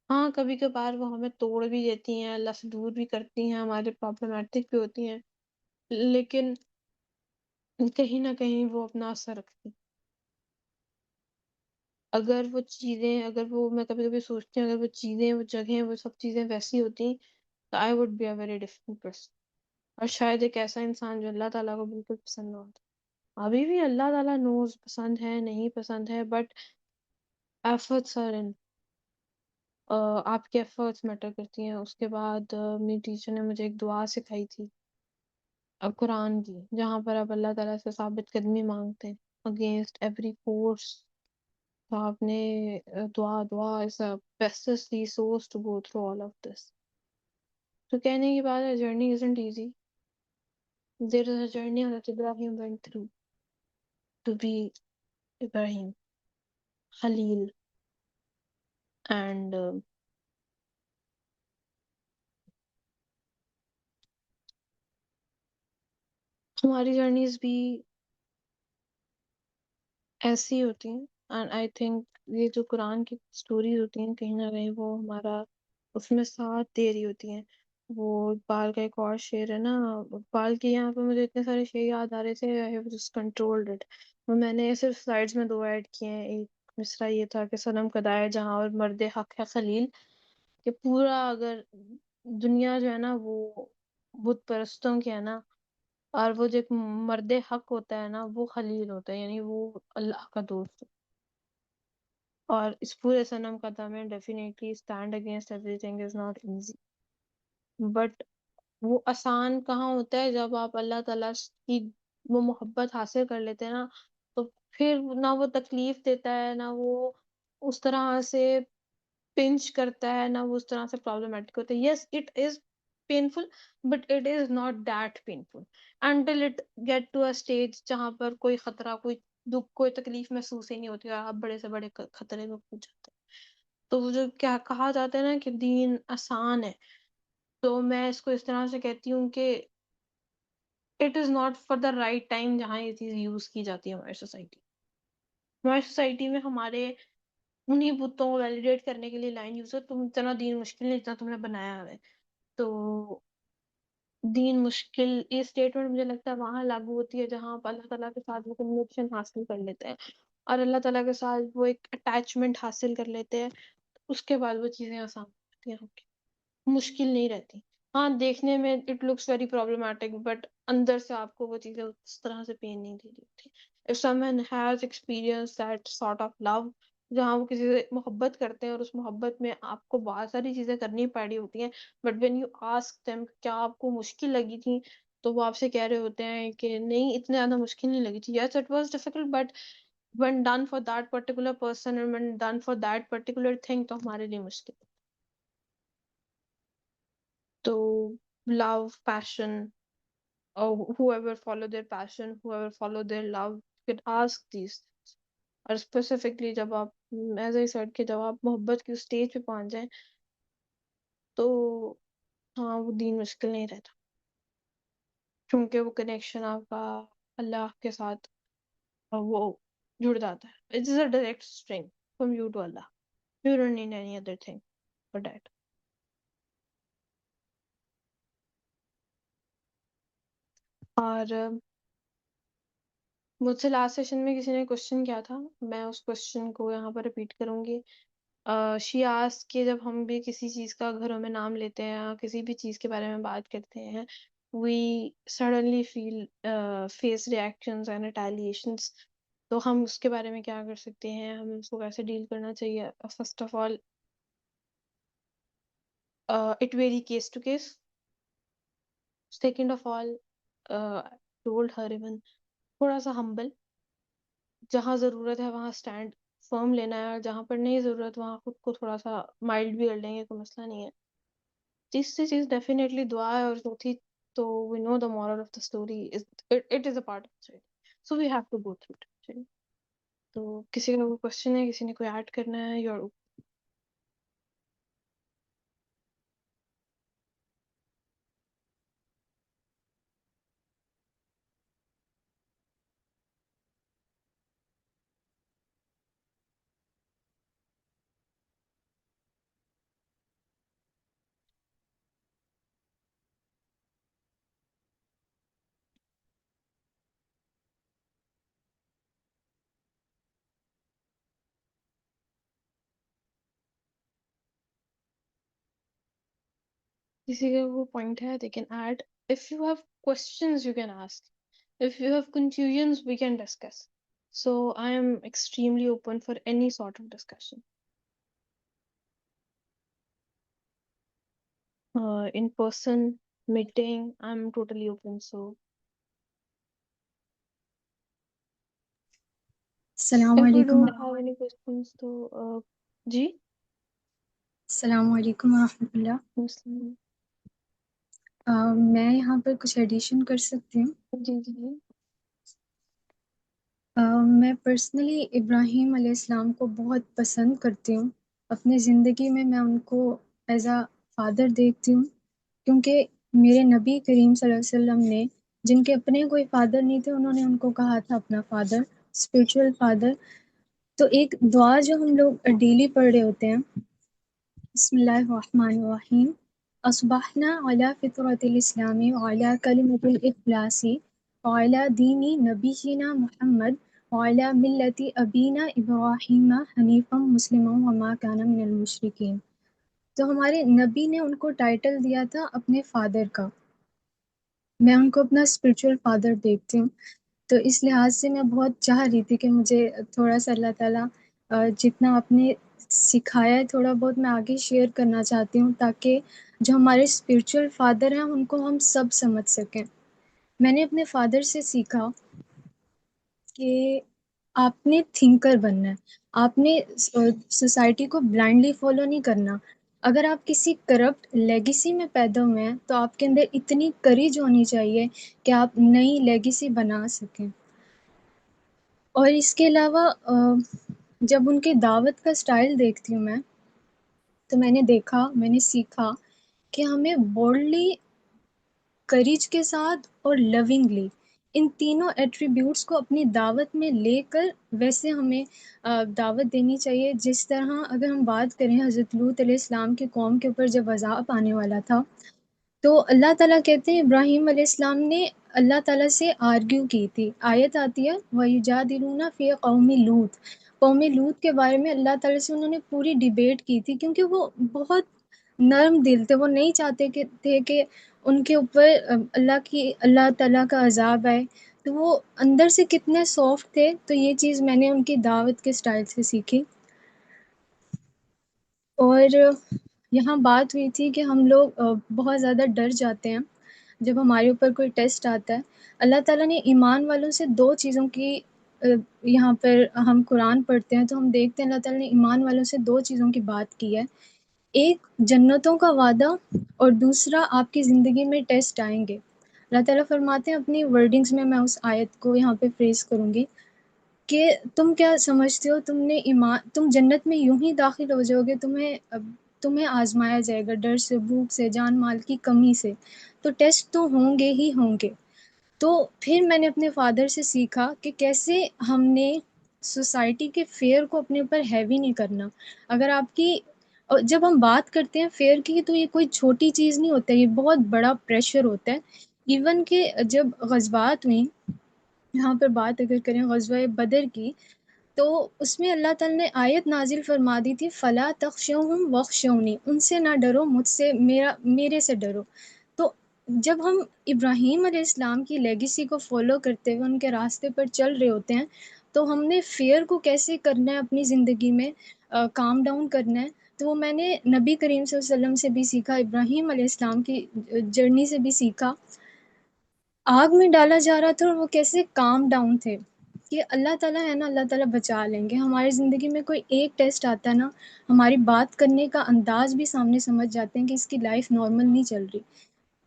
ہاں کبھی کبھار وہ ہمیں توڑ بھی دیتی ہیں، اللہ سے دور بھی کرتی ہیں، ہمارے پرابلمٹک بھی ہوتی ہیں، لیکن کہیں نہ کہیں وہ اپنا اثر رکھتی. اگر وہ چیزیں، اگر وہ، میں کبھی کبھی سوچتی ہوں اگر وہ چیزیں، وہ جگہیں، وہ سب چیزیں ویسی ہوتی تو I would be a very different person. اور شاید ایک ایسا انسان جو اللہ تعالیٰ کو بالکل پسند نہ ہوتا. ابھی بھی اللہ تعالیٰ نوز پسند ہے نہیں پسند ہے، بٹ ایفرٹس آر ان. آپ کے ایفرٹس میٹر کرتی ہیں. اس کے بعد میری ٹیچر نے مجھے ایک دعا سکھائی تھی قرآن کی، جہاں پر آپ اللہ تعالیٰ سے ثابت قدمی مانگتے ہیں اگینسٹ ایوری فورس. تو آپ نے دعا is a bestest resource to go through all of this. تو کہنے کی بات ہے journey isn't easy. There is a journey that Ibrahim went through to be Ibrahim Khalil, and ہماری جرنیز بھی ایسی ہوتی ہیں، اینڈ آئی تھنک یہ جو قرآن کی سٹوریز ہوتی ہیں کہیں نہ کہیں وہ ہمارا اس میں ساتھ دے رہی ہوتی ہیں. وہ اقبال کا ایک اور شعر ہے نا، اقبال کے یہاں پہ مجھے اتنے سارے شعر یاد آ رہے تھے، I have just controlled it. میں نے صرف سلائڈس میں 2 ایڈ کیے ہیں. ایک مصرع یہ تھا کہ صنم کدائے جہاں اور مرد حق ہے خلیل، کہ پورا اگر دنیا جو ہے نا وہ بت پرستوں کی ہے نا، اور وہ جو ایک مرد حق ہوتا ہے نا وہ خلیل ہوتا ہے، یعنی وہ اللہ کا دوست. اور اس پورے صنم کا دم ہے definitely stand against every thing is not easy, but وہ آسان کہاں ہوتا ہے جب آپ اللہ تعالیٰ کی وہ محبت حاصل کر لیتے ہیں نا، تو پھر نہ وہ تکلیف دیتا ہے، نہ وہ اس طرح سے پنچ کرتا ہے، نہ وہ اس طرح سے پرابلمٹک ہوتا ہے. Yes it is painful but it is not that painful until it get to a stage جہاں پر کوئی خطرہ، کوئی دکھ، کوئی تکلیف محسوس ہی نہیں ہوتی اور آپ بڑے سے بڑے خطرے میں پہنچ جاتے ہیں. تو وہ جو کیا کہا جاتا ہے نا کہ دین آسان ہے، تو میں اس کو اس طرح سے کہتی ہوں کہ it is not for the right time جہاں یہ چیز یوز کی جاتی ہے. ہماری سوسائٹی میں ہمارے انہیں بتوں کو ویلیڈیٹ کرنے کے لیے لائن یوز ہے، تم اتنا دین مشکل نہیں جتنا تم نے بنایا ہے. تو دین مشکل یہ اسٹیٹمنٹ مجھے لگتا ہے وہاں لاگو ہوتی ہے جہاں آپ اللہ تعالیٰ کے ساتھ وہ کنیکشن حاصل کر لیتے ہیں اور اللہ تعالیٰ کے ساتھ وہ ایک اٹیچمنٹ حاصل کر لیتے ہیں. اس کے بعد وہ چیزیں آسان ہوتی ہیں، مشکل نہیں رہتی. ہاں دیکھنے میں it looks very problematic but اندر سے آپ کو وہ چیزیں اس طرح سے پین نہیں دے رہی ہوتی. If someone has experienced that sort of love جہاں وہ کسی سے محبت کرتے ہیں اور اس محبت میں آپ کو بہت ساری چیزیں کرنی پڑی ہوتی ہیں، but when you ask them کیا آپ کو مشکل لگی تھی، تو وہ آپ سے کہہ رہے ہوتے ہیں کہ نہیں اتنے زیادہ مشکل نہیں لگی تھی. Yes, it was difficult but when done for that particular person and when done for that particular thing تو ہمارے لیے مشکل. تو love, passion, or whoever follow their passion, whoever follow their love, you can ask these things. اور specifically جب آپ as a sad کہ جب آپ محبت کی اسٹیج پہ پہنچ جائیں تو ہاں وہ دین مشکل نہیں رہتا، کیونکہ وہ کنیکشن آپ کا اللہ کے ساتھ وہ جڑ جاتا ہے. It is a direct string from you to Allah. You don't need any other thing for that. اور مجھ سے لاسٹ سیشن میں کسی نے کوشچن کیا تھا، میں اس کوشچن کو یہاں پر ریپیٹ کروں گی. شی آسکڈ کہ جب ہم بھی کسی چیز کا گھروں میں نام لیتے ہیں یا کسی بھی چیز کے بارے میں بات کرتے ہیں، we suddenly feel face reactions and retaliations. تو ہم اس کے بارے میں کیا کر سکتے ہیں، ہمیں اس کو کیسے ڈیل کرنا چاہیے. First of all it very case to case. Second of all told her even تھوڑا سا ہمبل، جہاں ضرورت ہے وہاں اسٹینڈ فرم لینا ہے، اور جہاں پر نہیں ضرورت وہاں خود کو تھوڑا سا مائلڈ بھی کر لیں گے، کوئی مسئلہ نہیں ہے. تیسری چیز ڈیفینیٹلی دعا ہے، اور چوتھی تو we know the moral of the story it is a part of story, so we have to go through it. تو کسی کا کوئی کوشچن ہے، کسی نے کوئی ایڈ کرنا ہے یا کسی کا وہ پوائنٹ ہے they can add. If you have questions you can ask, if you have confusions we can discuss. So I am extremely open for any sort of discussion. In person, meeting, I'm totally open. So السلام if we علیکم. don't have any questions تو جی السلام علیکم ورحمۃ اللہ. مسلم. میں یہاں پر کچھ edition کر سکتی ہوں. جی جی جی. میں پرسنلی ابراہیم علیہ السلام کو بہت پسند کرتی ہوں. اپنی زندگی میں ان کو ایز اے فادر دیکھتی ہوں، کیونکہ میرے نبی کریم صلی اللہ علیہ وسلم نے جن کے اپنے کوئی فادر نہیں تھے، انہوں نے ان کو کہا تھا اپنا فادر، اسپرچل فادر۔ تو ایک دعا جو ہم لوگ ڈیلی پڑھ رہے ہوتے ہیں، بسم اللہ الرحمن الرحیم، اصبحنا علی فطرت الاسلام وعلی کلمۃ الاخلاص وعلی دین نبینا محمد وعلی ملت ابینا ابراہیم حنیفا مسلما وما کان من المشرکین۔ تو ہمارے نبی نے ان کو ٹائٹل دیا تھا اپنے فادر کا، میں ان کو اپنا اسپرچل فادر دیکھتی ہوں۔ تو اس لحاظ سے میں بہت چاہ رہی تھی کہ مجھے تھوڑا سا اللہ تعالیٰ جتنا آپ نے سکھایا ہے تھوڑا بہت میں آگے شیئر کرنا چاہتی ہوں، تاکہ جو ہمارے اسپرچل فادر ہیں ان کو ہم سب سمجھ سکیں۔ میں نے اپنے فادر سے سیکھا کہ آپ نے تھنکر بننا ہے، آپ نے سوسائٹی کو بلائنڈلی فالو نہیں کرنا۔ اگر آپ کسی کرپٹ لیگیسی میں پیدا ہوئے ہیں تو آپ کے اندر اتنی کریج ہونی چاہیے کہ آپ نئی لیگیسی بنا سکیں۔ اور اس کے علاوہ جب ان کے دعوت کا سٹائل دیکھتی ہوں میں، تو میں نے دیکھا، میں نے سیکھا کہ ہمیں بولڈلی، کریج کے ساتھ اور لونگلی ان تینوں ایٹریبیوٹس کو اپنی دعوت میں لے کر ویسے ہمیں دعوت دینی چاہیے۔ جس طرح اگر ہم بات کریں حضرت لوط علیہ السلام کی قوم کے اوپر جب عذاب آنے والا تھا، تو اللہ تعالیٰ کہتے ہیں ابراہیم علیہ السلام نے اللہ تعالیٰ سے آرگیو کی تھی۔ آیت آتی ہے وَيُجَادِلُونَ فِي قَوْمِ لوط، قوم لوط کے بارے میں اللہ تعالیٰ سے انہوں نے پوری ڈیبیٹ کی تھی، کیونکہ وہ بہت نرم دل تھے، وہ نہیں چاہتے کہ ان کے اوپر اللہ تعالیٰ کا عذاب آئے، تو وہ اندر سے کتنے سافٹ تھے۔ تو یہ چیز میں نے ان کی دعوت کے سٹائل سے سیکھی۔ اور یہاں بات ہوئی تھی کہ ہم لوگ بہت زیادہ ڈر جاتے ہیں جب ہمارے اوپر کوئی ٹیسٹ آتا ہے۔ اللہ تعالیٰ نے ایمان والوں سے دو چیزوں کی یہاں پر ہم قرآن پڑھتے ہیں تو ہم دیکھتے ہیں اللہ تعالیٰ نے ایمان والوں سے دو چیزوں کی بات کی ہے، ایک جنتوں کا وعدہ اور دوسرا آپ کی زندگی میں ٹیسٹ آئیں گے۔ اللہ تعالیٰ فرماتے ہیں اپنی ورڈنگز میں اس آیت کو یہاں پہ فریز کروں گی کہ تم کیا سمجھتے ہو، تم جنت میں یوں ہی داخل ہو جاؤ گے، تمہیں آزمایا جائے گا ڈر سے، بھوک سے، جان مال کی کمی سے، تو ٹیسٹ تو ہوں گے ہی ہوں گے۔ تو پھر میں نے اپنے فادر سے سیکھا کہ کیسے ہم نے سوسائٹی کے فیئر کو اپنے اوپر ہیوی نہیں کرنا۔ اگر آپ کی، اور جب ہم بات کرتے ہیں فیئر کی تو یہ کوئی چھوٹی چیز نہیں ہوتا، یہ بہت بڑا پریشر ہوتا ہے۔ ایون کہ جب غزوات ہوئیں، یہاں پر بات اگر کریں غزوہ بدر کی، تو اس میں اللہ تعالیٰ نے آیت نازل فرما دی تھی فَلَا تَخْشَوْهُمْ وَاخْشَوْنِي، ان سے نہ ڈرو، مجھ سے، میرے سے ڈرو۔ تو جب ہم ابراہیم علیہ السلام کی لیگیسی کو فالو کرتے ہوئے ان کے راستے پر چل رہے ہوتے ہیں، تو ہم نے فیئر کو کیسے کرنا ہے اپنی زندگی میں، کام ڈاؤن کرنا ہے، تو وہ میں نے نبی کریم صلی اللہ علیہ وسلم سے بھی سیکھا، ابراہیم علیہ السلام کی جرنی سے بھی سیکھا۔ آگ میں ڈالا جا رہا تھا اور وہ کیسے کام ڈاؤن تھے کہ اللہ تعالیٰ ہے نا، اللہ تعالیٰ بچا لیں گے۔ ہماری زندگی میں کوئی ایک ٹیسٹ آتا ہے نا، ہماری بات کرنے کا انداز بھی سامنے سمجھ جاتے ہیں کہ اس کی لائف نارمل نہیں چل رہی۔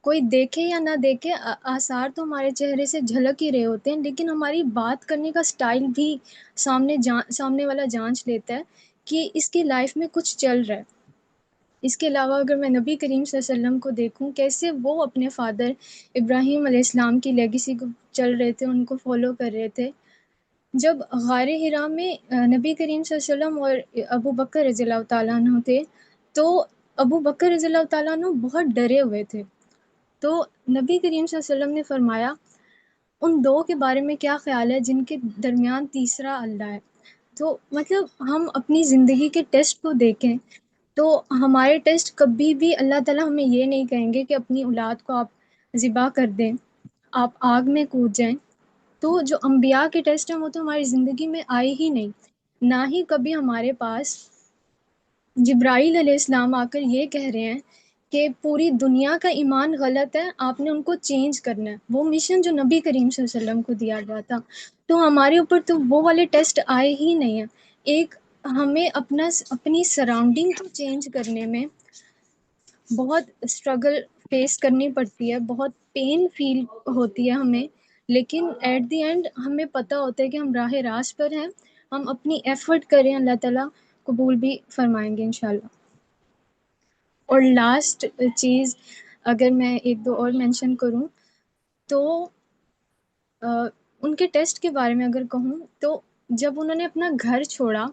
کوئی دیکھے یا نہ دیکھے، آثار تو ہمارے چہرے سے جھلک ہی رہے ہوتے ہیں، لیکن ہماری بات کرنے کا سٹائل بھی سامنے والا جانچ لیتا ہے کہ اس کی لائف میں کچھ چل رہا ہے۔ اس کے علاوہ اگر میں نبی کریم صلی اللہ علیہ وسلم کو دیکھوں، کیسے وہ اپنے فادر ابراہیم علیہ السلام کی لیگیسی کو چل رہے تھے، ان کو فالو کر رہے تھے۔ جب غار حرا میں نبی کریم صلی اللہ علیہ وسلم اور ابو بکر رضی اللہ تعالیٰ عنہ تھے، تو ابو بکر رضی اللہ تعالیٰ عنہ بہت ڈرے ہوئے تھے، تو نبی کریم صلی اللہ علیہ وسلم نے فرمایا ان دو کے بارے میں کیا خیال ہے جن کے درمیان تیسرا اللہ ہے۔ تو مطلب ہم اپنی زندگی کے ٹیسٹ کو دیکھیں تو ہمارے ٹیسٹ کبھی بھی اللہ تعالیٰ ہمیں یہ نہیں کہیں گے کہ اپنی اولاد کو آپ ذبح کر دیں، آپ آگ میں کود جائیں۔ تو جو انبیاء کے ٹیسٹ ہیں وہ تو ہماری زندگی میں آئے ہی نہیں، نہ ہی کبھی ہمارے پاس جبرائیل علیہ السلام آ کر یہ کہہ رہے ہیں کہ پوری دنیا کا ایمان غلط ہے، آپ نے ان کو چینج کرنا ہے۔ وہ مشن جو نبی کریم صلی اللہ علیہ وسلم کو دیا گیا تھا، تو ہمارے اوپر تو وہ والے ٹیسٹ آئے ہی نہیں ہیں۔ ایک ہمیں اپنی سراؤنڈنگ کو چینج کرنے میں بہت اسٹرگل فیس کرنی پڑتی ہے، بہت پین فیل ہوتی ہے ہمیں، لیکن ایٹ دی اینڈ ہمیں پتہ ہوتا ہے کہ ہم راہ راست پر ہیں، ہم اپنی ایفرٹ کریں، اللہ تعالیٰ قبول بھی فرمائیں گے انشاءاللہ۔ اور لاسٹ چیز اگر میں ایک دو اور مینشن کروں تو ان کے ٹیسٹ کے بارے میں اگر کہوں تو جب انہوں نے اپنا گھر چھوڑا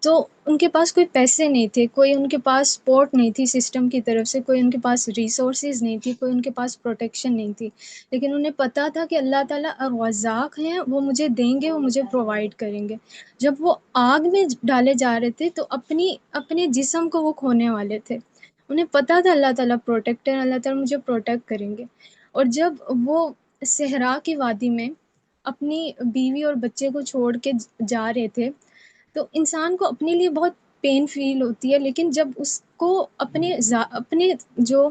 تو ان کے پاس کوئی پیسے نہیں تھے، کوئی ان کے پاس سپورٹ نہیں تھی سسٹم کی طرف سے، کوئی ان کے پاس ریسورسز نہیں تھی، کوئی ان کے پاس پروٹیکشن نہیں تھی، لیکن انہیں پتہ تھا کہ اللہ تعالیٰ الرزاق ہیں، وہ مجھے دیں گے، وہ مجھے پرووائڈ کریں گے۔ جب وہ آگ میں ڈالے جا رہے تھے تو اپنے جسم کو وہ کھونے والے تھے، انہیں پتہ تھا اللہ تعالیٰ پروٹیکٹر، اللہ تعالیٰ مجھے پروٹیکٹ کریں گے۔ اور جب وہ صحرا کی وادی میں اپنی بیوی اور بچے کو چھوڑ کے جا رہے تھے تو انسان کو اپنے لیے بہت پین فیل ہوتی ہے، لیکن جب اس کو اپنے جو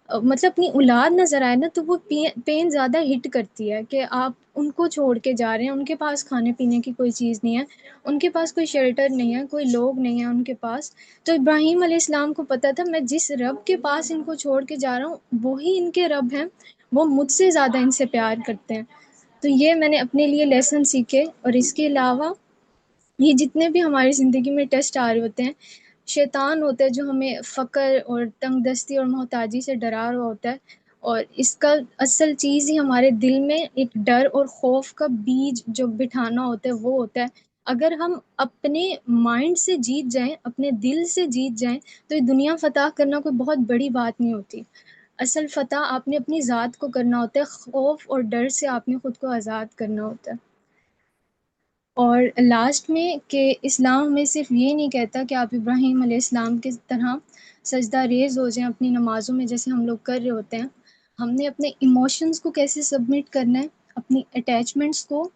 مطلب اپنی اولاد نظر آئے نا تو وہ پین زیادہ ہٹ کرتی ہے کہ آپ ان کو چھوڑ کے جا رہے ہیں، ان کے پاس کھانے پینے کی کوئی چیز نہیں ہے، ان کے پاس کوئی شیلٹر نہیں ہے، کوئی لوگ نہیں ہیں ان کے پاس۔ تو ابراہیم علیہ السلام کو پتہ تھا میں جس رب کے پاس ان کو چھوڑ کے جا رہا ہوں وہی ان کے رب ہیں، وہ مجھ سے زیادہ ان سے پیار کرتے ہیں۔ تو یہ میں نے اپنے لیے لیسن سیکھے۔ اور اس کے علاوہ یہ جتنے بھی ہماری زندگی میں ٹیسٹ آ رہے ہوتے ہیں، شیطان ہوتا ہے جو ہمیں فقر اور تنگ دستی اور محتاجی سے ڈرا رہا ہوتا ہے، اور اس کا اصل چیز ہی ہمارے دل میں ایک ڈر اور خوف کا بیج جو بٹھانا ہوتا ہے وہ ہوتا ہے۔ اگر ہم اپنے مائنڈ سے جیت جائیں، اپنے دل سے جیت جائیں، تو یہ دنیا فتح کرنا کوئی بہت بڑی بات نہیں ہوتی۔ اصل فتح آپ نے اپنی ذات کو کرنا ہوتا ہے، خوف اور ڈر سے آپ نے خود کو آزاد کرنا ہوتا ہے۔ اور لاسٹ میں کہ اسلام میں صرف یہ نہیں کہتا کہ آپ ابراہیم علیہ السلام کی طرح سجدہ ریز ہو جائیں اپنی نمازوں میں جیسے ہم لوگ کر رہے ہوتے ہیں، ہم نے اپنے ایموشنز کو کیسے سبمٹ کرنا ہے، اپنی اٹیچمنٹس کو،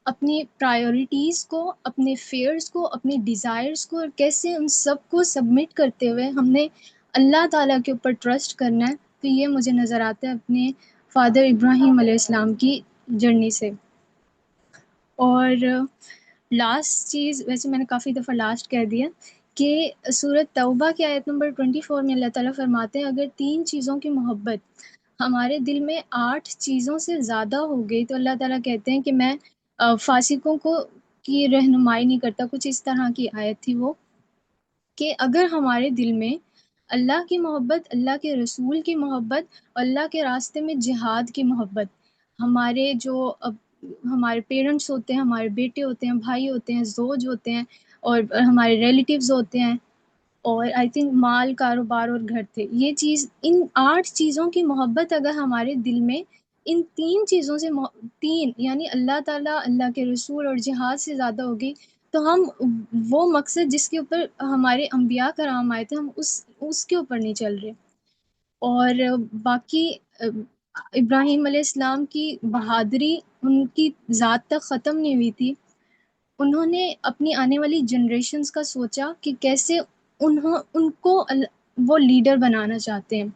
اپنی پرائیورٹیز کو، اپنے فیئرز کو، اپنی ڈیزائرز کو، اور کیسے ان سب کو سبمٹ کرتے ہوئے ہم نے اللہ تعالیٰ کے اوپر ٹرسٹ کرنا ہے۔ تو یہ مجھے نظر آتا ہے اپنے فادر ابراہیم علیہ السلام کی جرنی سے۔ اور لاسٹ چیز، ویسے میں نے کافی دفعہ لاسٹ کہہ دیا، کہ سورۃ توبہ کی آیت نمبر 24 میں اللہ تعالیٰ فرماتے ہیں اگر 3 چیزوں کی محبت ہمارے دل میں 8 چیزوں سے زیادہ ہو گئی تو اللہ تعالیٰ کہتے ہیں کہ میں فاسقوں کو کی رہنمائی نہیں کرتا۔ کچھ اس طرح کی آیت تھی وہ، کہ اگر ہمارے دل میں اللہ کی محبت، اللہ کے رسول کی محبت، اور اللہ کے راستے میں جہاد کی محبت، ہمارے جو ہمارے پیرنٹس ہوتے ہیں، ہمارے بیٹے ہوتے ہیں، بھائی ہوتے ہیں، زوج ہوتے ہیں، اور ہمارے ریلیٹیوز ہوتے ہیں، اور آئی تھنک مال، کاروبار اور گھر تھے، یہ چیز، ان 8 چیزوں کی محبت اگر ہمارے دل میں ان 3 چیزوں سے 3 یعنی اللہ تعالیٰ، اللہ کے رسول اور جہاد سے زیادہ ہوگی، تو ہم وہ مقصد جس کے اوپر ہمارے انبیاء کرام آئے تھے ہم اس کے اوپر نہیں چل رہے۔ اور باقی ابراہیم علیہ السلام کی بہادری ان کی ذات تک ختم نہیں ہوئی تھی، انہوں نے اپنی آنے والی جنریشنز کا سوچا کہ کیسے ان کو وہ لیڈر بنانا چاہتے ہیں۔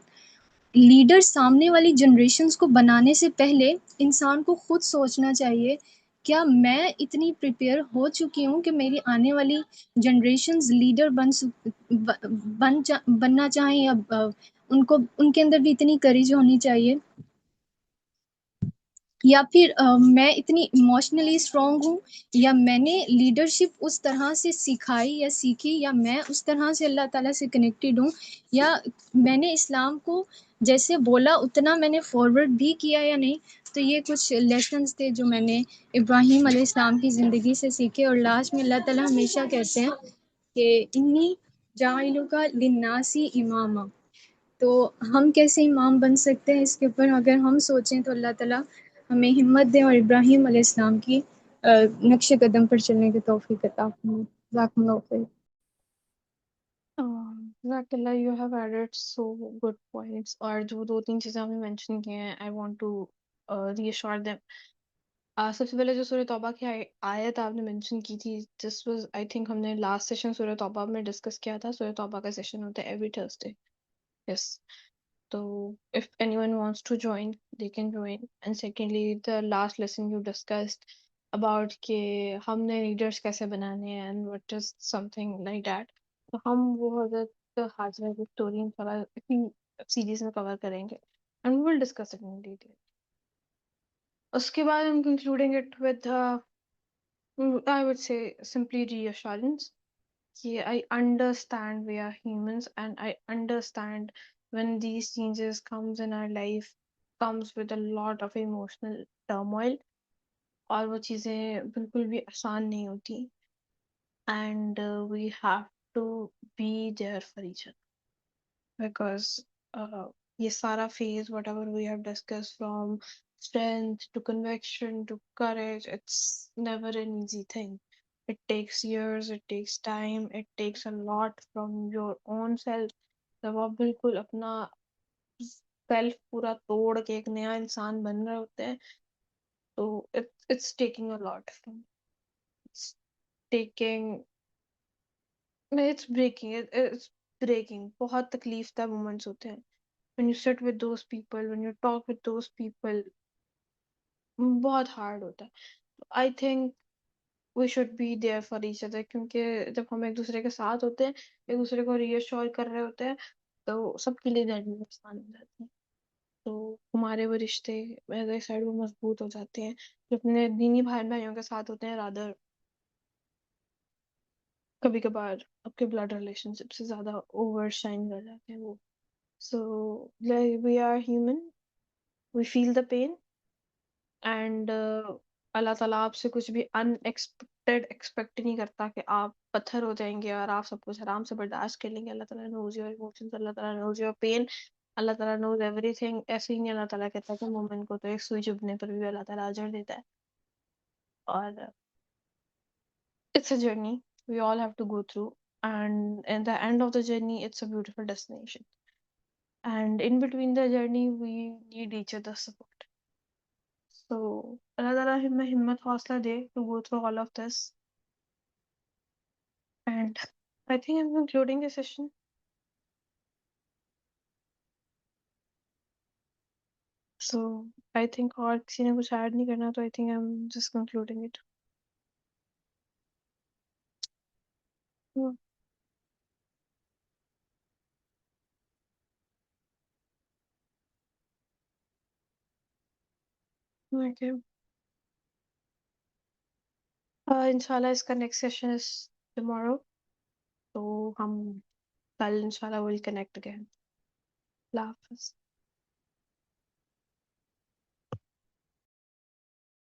لیڈر سامنے والی جنریشنز کو بنانے سے پہلے انسان کو خود سوچنا چاہیے کیا میں اتنی پریپیئر ہو چکی ہوں کہ میری آنے والی جنریشنز لیڈر بننا چاہیں، یا ان کے اندر بھی اتنی کریج ہونی چاہیے، یا پھر میں اتنی ایموشنلی اسٹرانگ ہوں، یا میں نے لیڈرشپ اس طرح سے سکھائی یا سیکھی، یا میں اس طرح سے اللہ تعالیٰ سے کنیکٹڈ ہوں، یا میں نے اسلام کو جیسے بولا اتنا میں نے فارورڈ بھی کیا یا نہیں۔ تو یہ کچھ لیسنز تھے جو میں نے ابراہیم علیہ السلام کی زندگی سے سیکھے۔ اور لاسٹ میں اللہ تعالیٰ ہمیشہ کہتے ہیں کہ انی جاعلک للناسی اماما۔ تو ہم کیسے امام بن سکتے ہیں اس کے اوپر اگر ہم سوچیں تو اللہ تعالیٰ ہمیں ہمت دیں اور ابراہیم علیہ السلام کی نقش قدم پر چلنے کی توفیق عطا فرمائے۔ جزاکم اللہ خیر۔ جزاک Allah, you have added so good points, اور جو 2-3 چیزیں ہم نے مینشن کی ہیں I want to reassure them. سب سے پہلے جو سورہ توبہ کی آیت آپ نے مینشن کی تھی، دس واز آئی تھنک ہم نے لاسٹ سیشن سورہ توبہ میں ڈسکس کیا تھا۔ سورہ توبہ کا سیشن ہوتا ہے ایوری تھرسڈے، یس۔ تو if anyone wants to join they can join. And secondly, the last lesson you discussed about کہ ہم نے لیڈرس کیسے بنانے ہیں and what is something like that، تو ہم وہ حضرت حاجرہ کی اسٹوری اسی سیریز میں کور کریں گے and we will discuss it in detail. اس کے بعد I'm concluding it with I would say simply reassurance کہ I understand we are humans and I understand when these changes comes in our life comes with a lot of emotional turmoil, اور وہ چیزیں بالکل بھی آسان نہیں ہوتی. And we have to be there for each other because یہ سارا phase whatever we have discuss from strength to conviction to courage it's never an easy thing. It takes years, it takes time, it takes a lot from your own self. جب آپ بالکل اپنا self پورا توڑ کے ایک نیا انسان بن رہے ہوتے ہیں تو it's taking a lot from it's taking it's breaking. بہت تکلیف دہ مومنٹس ہوتے ہیں when you sit with those people, when you talk with those people. بہت ہارڈ ہوتا ہے. I think we should be there for each other کیونکہ جب ہم ایک دوسرے کے ساتھ ہوتے ہیں ایک دوسرے کو ری ایشور کر رہے ہوتے ہیں تو سب کے لیے جرنی آسان ہو جاتی ہے. تو ہمارے وہ رشتے ایک سائڈ وہ مضبوط ہو جاتے ہیں جو اپنے دینی بھائیوں کے ساتھ ہوتے ہیں. رادر کبھی کبھار آپ کے بلڈ ریلیشن شپ سے زیادہ اوور شائن کر جاتے ہیں وہ. So we are human, we feel the pain, and Allah تعالیٰ آپ سے کچھ بھی ان ایکسپیکٹڈ ایکسپیکٹ نہیں کرتا کہ آپ پتھر ہو جائیں گے اور آپ سب کچھ آرام سے برداشت کر لیں گے. اللہ تعالیٰ نوز یور ایموشنز, اللہ تعالیٰ نوز یور پین, اللہ تعالیٰ نوز ایوری تھنگ. ایسے ہی نہیں اللہ تعالیٰ کہتا ہے کہ مومن کو تو ایک سوئی چبھنے پر بھی اللہ تعالیٰ اجر دیتا ہے. اور it's a journey we all have to go through, and in the end of the journey it's a beautiful destination, and in between the journey we need each other's support. So Allah Ta'ala ہمیں ہمت حوصلہ دے to go through all of this, and I think I'm concluding the session. So I think اور کسی نے کچھ add نہیں کرنا تو I think I'm just concluding it. Hmm, okay. انشاءاللہ اس کا نیکسٹ سیشن is tomorrow, تو ہم کل انشاءاللہ will connect again. اللہ حافظ.